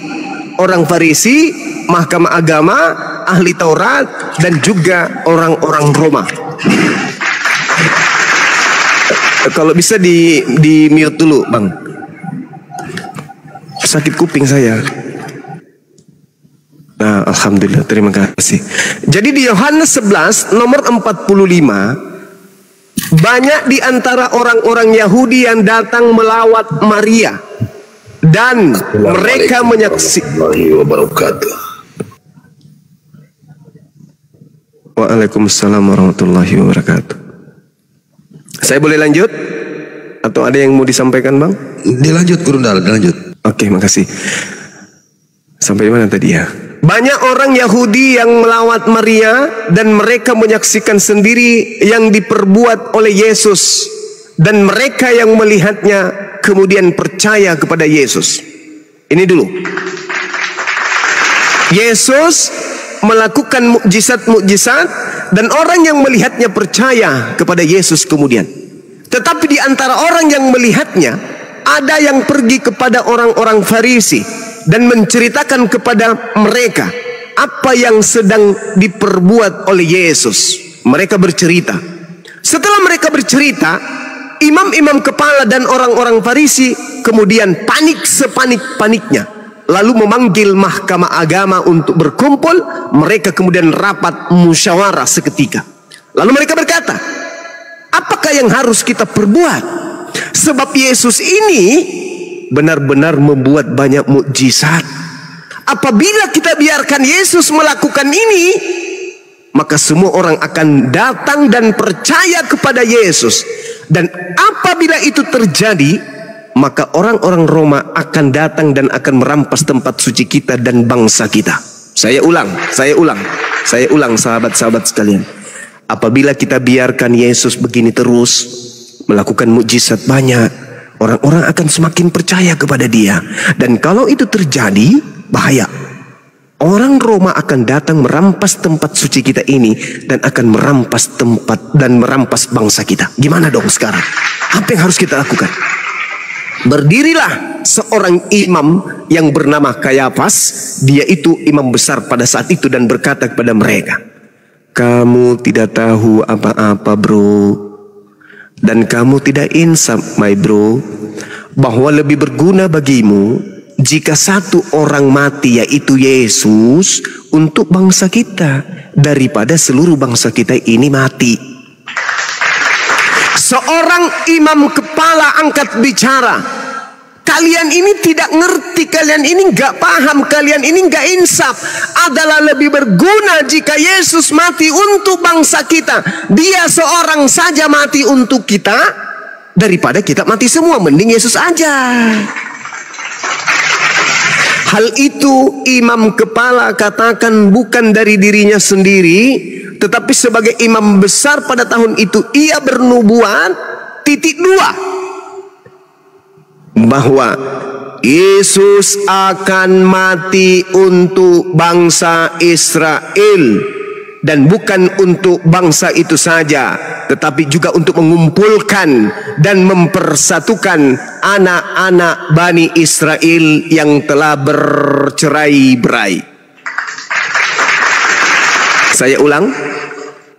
Speaker 1: orang Farisi, mahkamah agama, ahli Taurat, dan juga orang-orang Roma. Kalau bisa di mute dulu, Bang. Sakit kuping saya. Nah, alhamdulillah, terima kasih. Jadi di Yohanes 11 nomor 45, banyak di antara orang-orang Yahudi yang datang melawat Maria dan mereka menyaksikan. Waalaikumsalam warahmatullahi wabarakatuh. Saya boleh lanjut? Atau ada yang mau disampaikan Bang?
Speaker 5: Dilanjut Gurundal, dilanjut.
Speaker 1: Oke, makasih. Sampai mana tadi ya? Banyak orang Yahudi yang melawat Maria dan mereka menyaksikan sendiri yang diperbuat oleh Yesus, dan mereka yang melihatnya kemudian percaya kepada Yesus. Ini dulu. Yesus melakukan mukjizat-mukjizat dan orang yang melihatnya percaya kepada Yesus kemudian. Tetapi di antara orang yang melihatnya, ada yang pergi kepada orang-orang Farisi dan menceritakan kepada mereka apa yang sedang diperbuat oleh Yesus. Mereka bercerita. Setelah mereka bercerita, imam-imam kepala dan orang-orang Farisi kemudian panik sepanik-paniknya, lalu memanggil mahkamah agama untuk berkumpul. Mereka kemudian rapat musyawarah seketika. Lalu mereka berkata, apakah yang harus kita perbuat? Sebab Yesus ini benar-benar membuat banyak mukjizat. Apabila kita biarkan Yesus melakukan ini, maka semua orang akan datang dan percaya kepada Yesus. Dan apabila itu terjadi, maka orang-orang Roma akan datang dan akan merampas tempat suci kita dan bangsa kita. Saya ulang sahabat-sahabat sekalian. Apabila kita biarkan Yesus begini terus melakukan mukjizat banyak, orang-orang akan semakin percaya kepada dia. Dan kalau itu terjadi, bahaya. Orang Roma akan datang merampas tempat suci kita ini dan akan merampas tempat dan merampas bangsa kita. Gimana dong sekarang? Apa yang harus kita lakukan? Berdirilah seorang imam yang bernama Kayafas. Dia itu imam besar pada saat itu dan berkata kepada mereka, kamu tidak tahu apa-apa bro, dan kamu tidak insaf my bro, bahwa lebih berguna bagimu jika satu orang mati, yaitu Yesus, untuk bangsa kita, daripada seluruh bangsa kita ini mati. Seorang imam kepala angkat bicara, kalian ini tidak ngerti, kalian ini nggak paham, kalian ini nggak insaf. Adalah lebih berguna jika Yesus mati untuk bangsa kita, dia seorang saja mati untuk kita, daripada kita mati semua. Mending Yesus aja. Hal itu imam kepala katakan bukan dari dirinya sendiri, tetapi sebagai imam besar pada tahun itu ia bernubuat, bahwa Yesus akan mati untuk bangsa Israel, dan bukan untuk bangsa itu saja, tetapi juga untuk mengumpulkan dan mempersatukan anak-anak Bani Israel yang telah bercerai-berai. Saya ulang,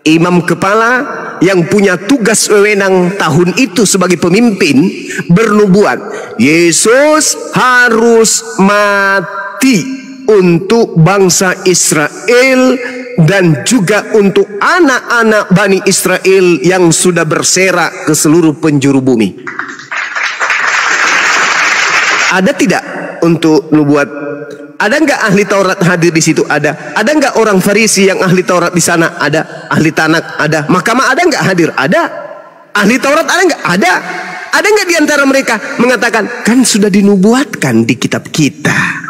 Speaker 1: imam kepala yang punya tugas wewenang tahun itu sebagai pemimpin bernubuat, Yesus harus mati untuk bangsa Israel dan juga untuk anak-anak Bani Israel yang sudah berserak ke seluruh penjuru bumi. Ada tidak untuk nubuat? Ada nggak ahli Taurat hadir di situ? Ada. Ada nggak orang Farisi yang ahli Taurat di sana? Ada. Ahli Tanak? Ada. Mahkamah ada nggak hadir? Ada. Ahli Taurat ada nggak? Ada. Ada nggak di antara mereka mengatakan, kan sudah dinubuatkan di kitab kita?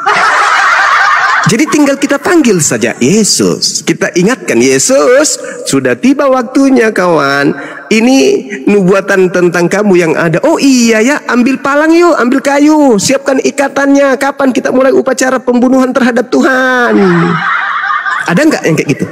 Speaker 1: Jadi tinggal kita panggil saja Yesus. Kita ingatkan, Yesus, sudah tiba waktunya kawan. Ini nubuatan tentang kamu yang ada. Oh iya ya, ambil palang yuk, ambil kayu, siapkan ikatannya. Kapan kita mulai upacara pembunuhan terhadap Tuhan? Ada nggak yang kayak gitu?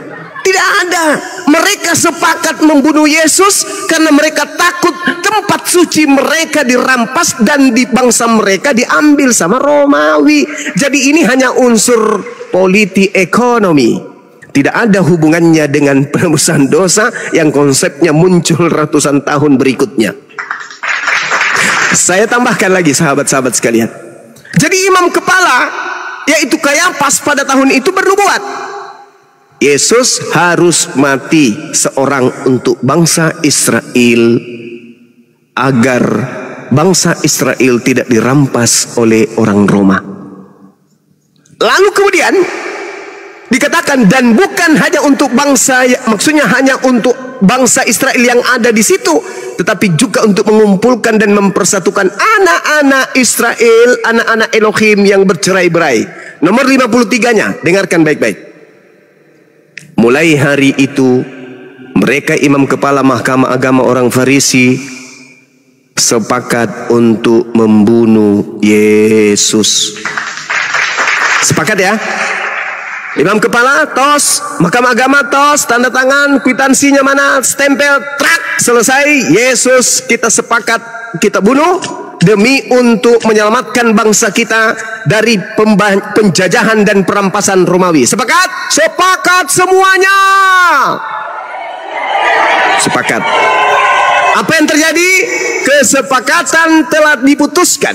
Speaker 1: Tidak ada. Mereka sepakat membunuh Yesus karena mereka takut tempat suci mereka dirampas dan di bangsa mereka diambil sama Romawi. Jadi ini hanya unsur politik ekonomi. Tidak ada hubungannya dengan penebusan dosa yang konsepnya muncul ratusan tahun berikutnya. Saya tambahkan lagi sahabat-sahabat sekalian. Jadi imam kepala, yaitu Kayafas pada tahun itu bernubuat, Yesus harus mati seorang untuk bangsa Israel, agar bangsa Israel tidak dirampas oleh orang Roma. Lalu kemudian dikatakan, dan bukan hanya untuk bangsa, maksudnya hanya untuk bangsa Israel yang ada di situ, tetapi juga untuk mengumpulkan dan mempersatukan anak-anak Israel, anak-anak Elohim yang bercerai-berai. Nomor 53-nya, dengarkan baik-baik. Mulai hari itu, mereka imam kepala mahkamah agama orang Farisi sepakat untuk membunuh Yesus. Sepakat ya? Imam kepala tos, mahkamah agama tos, tanda tangan, kwitansinya mana, stempel, trak, selesai. Yesus kita sepakat kita bunuh demi untuk menyelamatkan bangsa kita dari penjajahan dan perampasan Romawi. Sepakat? Sepakat semuanya. Sepakat. Apa yang terjadi? Kesepakatan telah diputuskan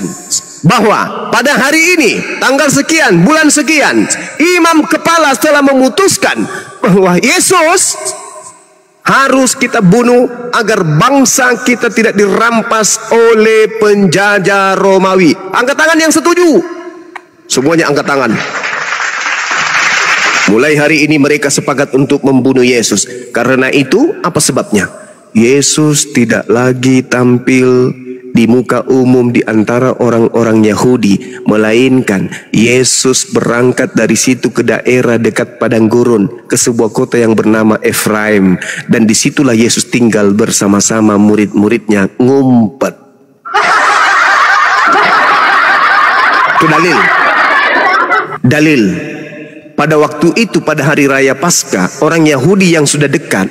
Speaker 1: bahwa pada hari ini, tanggal sekian, bulan sekian, imam kepala telah memutuskan bahwa Yesus harus kita bunuh agar bangsa kita tidak dirampas oleh penjajah Romawi. Angkat tangan yang setuju. Semuanya angkat tangan. Mulai hari ini mereka sepakat untuk membunuh Yesus. Karena itu, apa sebabnya? Yesus tidak lagi tampil di muka umum di antara orang-orang Yahudi, melainkan Yesus berangkat dari situ ke daerah dekat padang gurun, ke sebuah kota yang bernama Efraim, dan disitulah Yesus tinggal bersama-sama murid-muridnya ngumpet. Itu dalil. Pada waktu itu, pada hari raya Paskah, orang Yahudi yang sudah dekat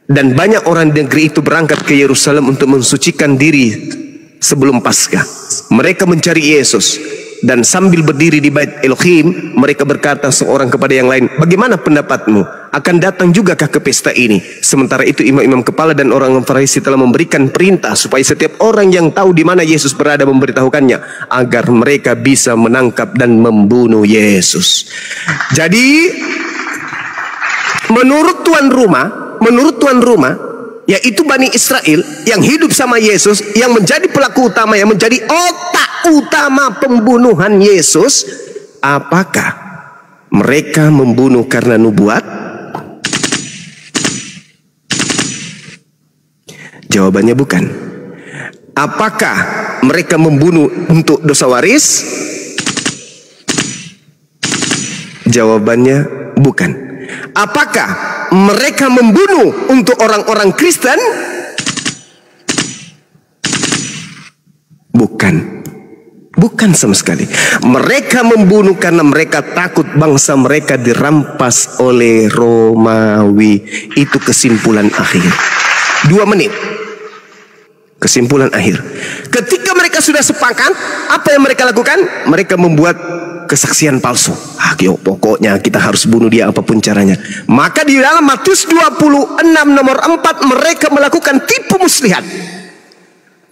Speaker 1: dan banyak orang negeri itu berangkat ke Yerusalem untuk mensucikan diri sebelum Paskah. Mereka mencari Yesus. Dan sambil berdiri di bait Elohim, mereka berkata seorang kepada yang lain, bagaimana pendapatmu? Akan datang jugakah ke pesta ini? Sementara itu imam-imam kepala dan orang Farisi telah memberikan perintah supaya setiap orang yang tahu di mana Yesus berada memberitahukannya, agar mereka bisa menangkap dan membunuh Yesus. Jadi menurut tuan rumah, yaitu Bani Israel yang hidup sama Yesus, yang menjadi pelaku utama, yang menjadi otak utama pembunuhan Yesus, apakah mereka membunuh karena nubuat? Jawabannya bukan. Apakah mereka membunuh untuk dosa waris? Jawabannya bukan. Apakah mereka membunuh untuk orang-orang Kristen? Bukan. Bukan sama sekali. Mereka membunuh karena mereka takut bangsa mereka dirampas oleh Romawi. Itu kesimpulan akhir. 2 menit. Kesimpulan akhir. Ketika mereka sudah sepakat, apa yang mereka lakukan? Mereka membuat kesaksian palsu. Pokoknya kita harus bunuh dia apapun caranya. Maka di dalam Matius 26 nomor 4 mereka melakukan tipu muslihat.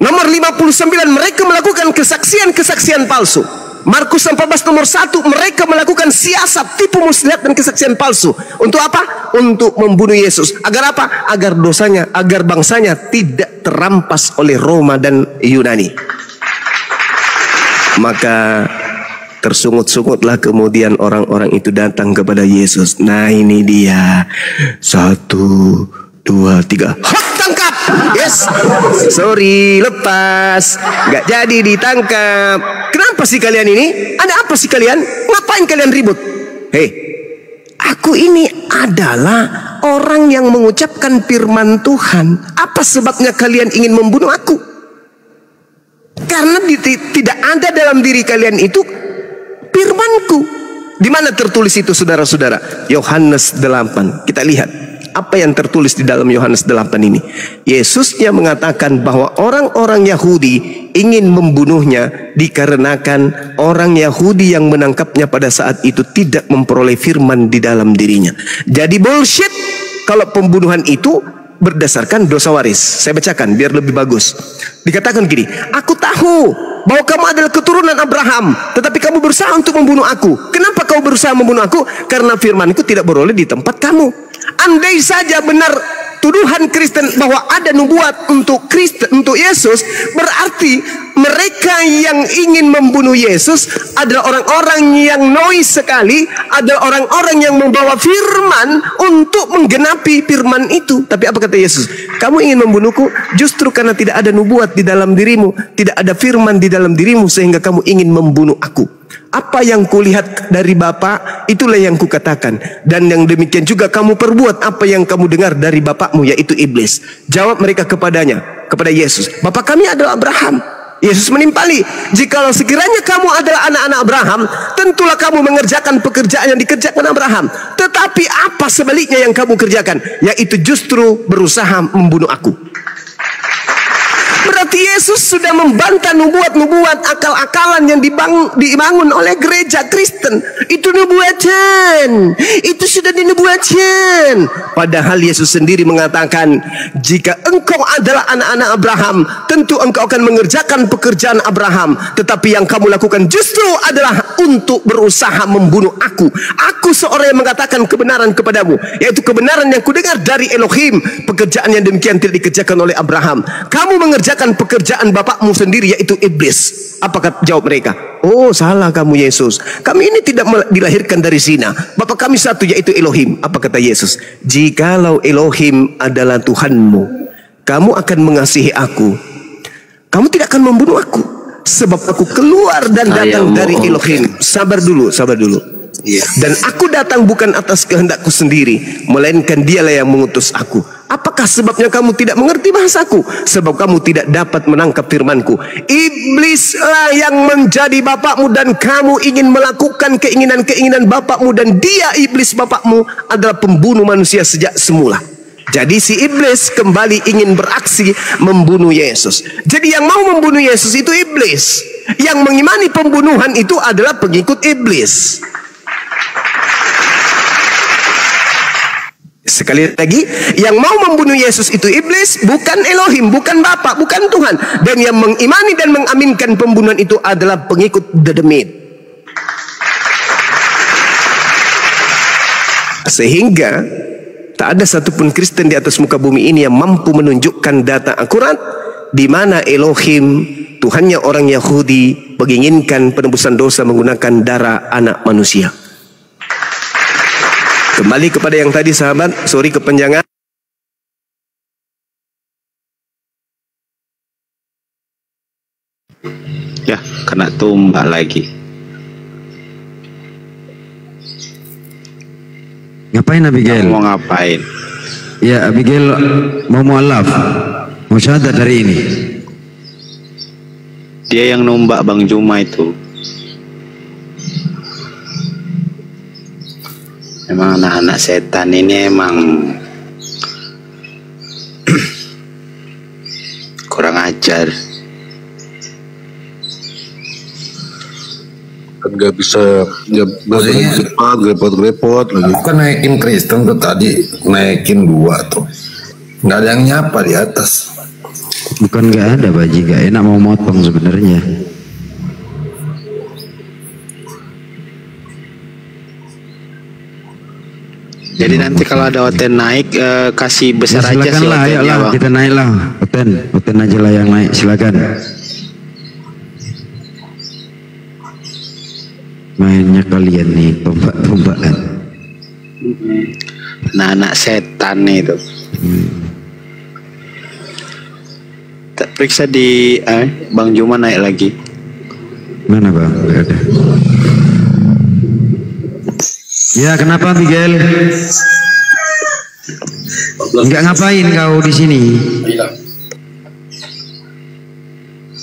Speaker 1: Nomor 59 mereka melakukan kesaksian palsu. Markus 14 nomor 1 mereka melakukan siasat tipu muslihat dan kesaksian palsu. Untuk apa? Untuk membunuh Yesus. Agar apa? Agar dosanya, agar bangsanya tidak terampas oleh Roma dan Yunani. Maka tersungut-sungutlah kemudian orang-orang itu datang kepada Yesus. Nah ini dia. 1, 2, 3. Hot, tangkap. Yes. Sorry, lepas. Gak jadi ditangkap. Kenapa sih kalian ini? Ada apa sih kalian? Ngapain kalian ribut? Hei, aku ini adalah orang yang mengucapkan firman Tuhan. Apa sebabnya kalian ingin membunuh aku? Karena tidak ada dalam diri kalian itu firmanku. Di mana tertulis itu, saudara-saudara? Yohanes 8. Kita lihat apa yang tertulis di dalam Yohanes 8 ini. Yesusnya mengatakan bahwa orang-orang Yahudi ingin membunuhnya dikarenakan orang Yahudi yang menangkapnya pada saat itu tidak memperoleh firman di dalam dirinya. Jadi bullshit kalau pembunuhan itu berdasarkan dosa waris. Saya bacakan biar lebih bagus. Dikatakan gini, aku tahu bahwa kamu adalah keturunan Abraham, tetapi kamu berusaha untuk membunuh aku. Kenapa kau berusaha membunuh aku? Karena firmanku tidak beroleh di tempat kamu. Andai saja benar tuduhan Kristen bahwa ada nubuat untuk Kristen, untuk Yesus, berarti mereka yang ingin membunuh Yesus adalah orang-orang yang noise sekali, adalah orang-orang yang membawa firman untuk menggenapi firman itu. Tapi apa kata Yesus? Kamu ingin membunuhku justru karena tidak ada nubuat di dalam dirimu, tidak ada firman di dalam dirimu, sehingga kamu ingin membunuh aku. Apa yang kulihat dari Bapa, itulah yang kukatakan. Dan yang demikian juga kamu perbuat apa yang kamu dengar dari bapakmu, yaitu iblis. Jawab mereka kepadanya, kepada Yesus, Bapa kami adalah Abraham. Yesus menimpali, jikalau sekiranya kamu adalah anak-anak Abraham, tentulah kamu mengerjakan pekerjaan yang dikerjakan Abraham. Tetapi apa sebaliknya yang kamu kerjakan? Yaitu justru berusaha membunuh aku. Berarti Yesus sudah membantah nubuat-nubuat akal-akalan yang dibangun oleh gereja Kristen. Itu nubuatan. Itu sudah dinubuatkan. Padahal Yesus sendiri mengatakan, jika engkau adalah anak-anak Abraham, tentu engkau akan mengerjakan pekerjaan Abraham. Tetapi yang kamu lakukan justru adalah untuk berusaha membunuh aku. Aku seorang yang mengatakan kebenaran kepadamu, yaitu kebenaran yang kudengar dari Elohim. Pekerjaan yang demikian tidak dikerjakan oleh Abraham. Kamu mengerjakan pekerjaan bapakmu sendiri, yaitu iblis. Apakah jawab mereka? Oh, salah kamu Yesus. Kami ini tidak dilahirkan dari zina. Bapak kami satu, yaitu Elohim. Apa kata Yesus? Jikalau Elohim adalah Tuhanmu, kamu akan mengasihi aku. Kamu tidak akan membunuh aku, sebab aku keluar dan datang dari Elohim. Sabar dulu, sabar dulu. Dan aku datang bukan atas kehendakku sendiri, melainkan dialah yang mengutus aku. Apakah sebabnya kamu tidak mengerti bahasaku? Sebab kamu tidak dapat menangkap firmanku. Iblislah yang menjadi bapakmu, dan kamu ingin melakukan keinginan-keinginan bapakmu, dan dia, iblis bapakmu, adalah pembunuh manusia sejak semula. Jadi si iblis kembali ingin beraksi membunuh Yesus. Jadi yang mau membunuh Yesus itu iblis. Yang mengimani pembunuhan itu adalah pengikut iblis. Sekali lagi, yang mau membunuh Yesus itu iblis, bukan Elohim, bukan Bapa, bukan Tuhan. Dan yang mengimani dan mengaminkan pembunuhan itu adalah pengikut the demit. Sehingga tak ada satupun Kristen di atas muka bumi ini yang mampu menunjukkan data akurat di mana Elohim, Tuhannya orang Yahudi, menginginkan penebusan dosa menggunakan darah anak manusia. Kembali kepada yang tadi sahabat, sorry kepanjangan.
Speaker 4: Ya, kena tumbak lagi.
Speaker 5: Ngapain Abigail?
Speaker 4: Mau ngapain?
Speaker 5: Ya Abigail mau mualaf, mau syahadat hari ini.
Speaker 4: Dia yang numbak Bang Juma itu. Emang anak-anak setan ini emang kurang ajar.
Speaker 6: Kan nggak bisa cepat, repot-repot lagi.
Speaker 7: Aku kan naikin Kristen tuh tadi, naikin 2 tuh. Nggak ada yang nyapa di atas.
Speaker 5: Bukan nggak ada Baji, nggak enak mau motong sebenarnya.
Speaker 4: Jadi nanti kalau ada Oten naik kasih besar
Speaker 5: Ya,
Speaker 4: aja sih
Speaker 5: silakan lah,
Speaker 4: Otennya,
Speaker 5: ayolah
Speaker 4: Bang.
Speaker 5: kita naik lah. Oten aja lah yang naik, silakan. Mainnya kalian nih tombak-tombakan.
Speaker 4: Nah, anak setan nih itu. Tak periksa di Bang Juma naik lagi.
Speaker 5: Mana Bang? Nggak ada. Ya kenapa Miguel? Nggak ngapain kau di sini?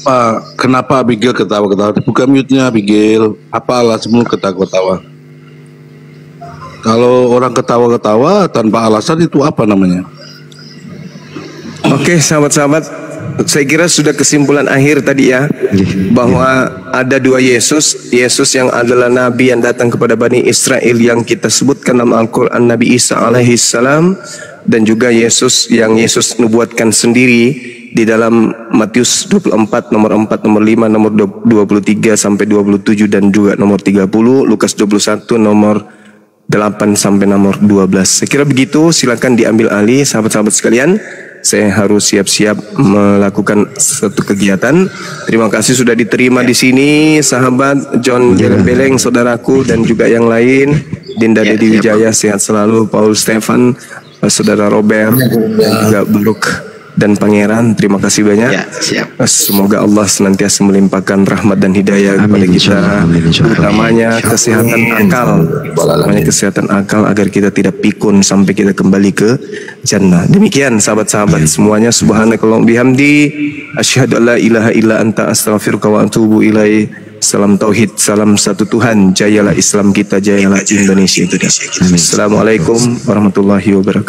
Speaker 6: Pak, kenapa Abigail ketawa-ketawa? Buka mute-nya Abigail. Apa alasanmu ketawa-ketawa? Kalau orang ketawa-ketawa tanpa alasan itu apa namanya?
Speaker 1: Oke sahabat-sahabat, saya kira sudah kesimpulan akhir tadi ya, bahwa ada 2 Yesus. Yesus yang adalah Nabi yang datang kepada Bani Israel yang kita sebutkan dalam Al-Quran, Nabi Isa alaihissalam, dan juga Yesus yang Yesus nubuatkan sendiri di dalam Matius 24 nomor 4, nomor 5, nomor 23 sampai 27 dan juga nomor 30, Lukas 21 nomor 8 sampai nomor 12. Saya kira begitu, silakan diambil alih sahabat-sahabat sekalian. Saya harus siap-siap melakukan satu kegiatan. Terima kasih sudah diterima di sini, sahabat John Jelembeleng, saudaraku, dan juga yang lain. Dinda Dedi Wijaya, sehat selalu. Paul Stefan, saudara Robert, dan juga Baruk dan Pangeran. Terima kasih banyak.
Speaker 4: Ya, siap.
Speaker 1: Semoga Allah senantiasa melimpahkan rahmat dan hidayah kepada kita, utamanya kesehatan akal, utamanya kesehatan akal agar kita tidak pikun sampai kita kembali ke jannah. Demikian sahabat-sahabat semuanya, subhanakallahumma bihamdi, asyhadu alla ilaha illa anta, astaghfiruka wa atubu ilaik. Salam tauhid, salam satu Tuhan. Jayalah Islam kita, jayalah Indonesia itu. Assalamualaikum warahmatullahi wabarakatuh.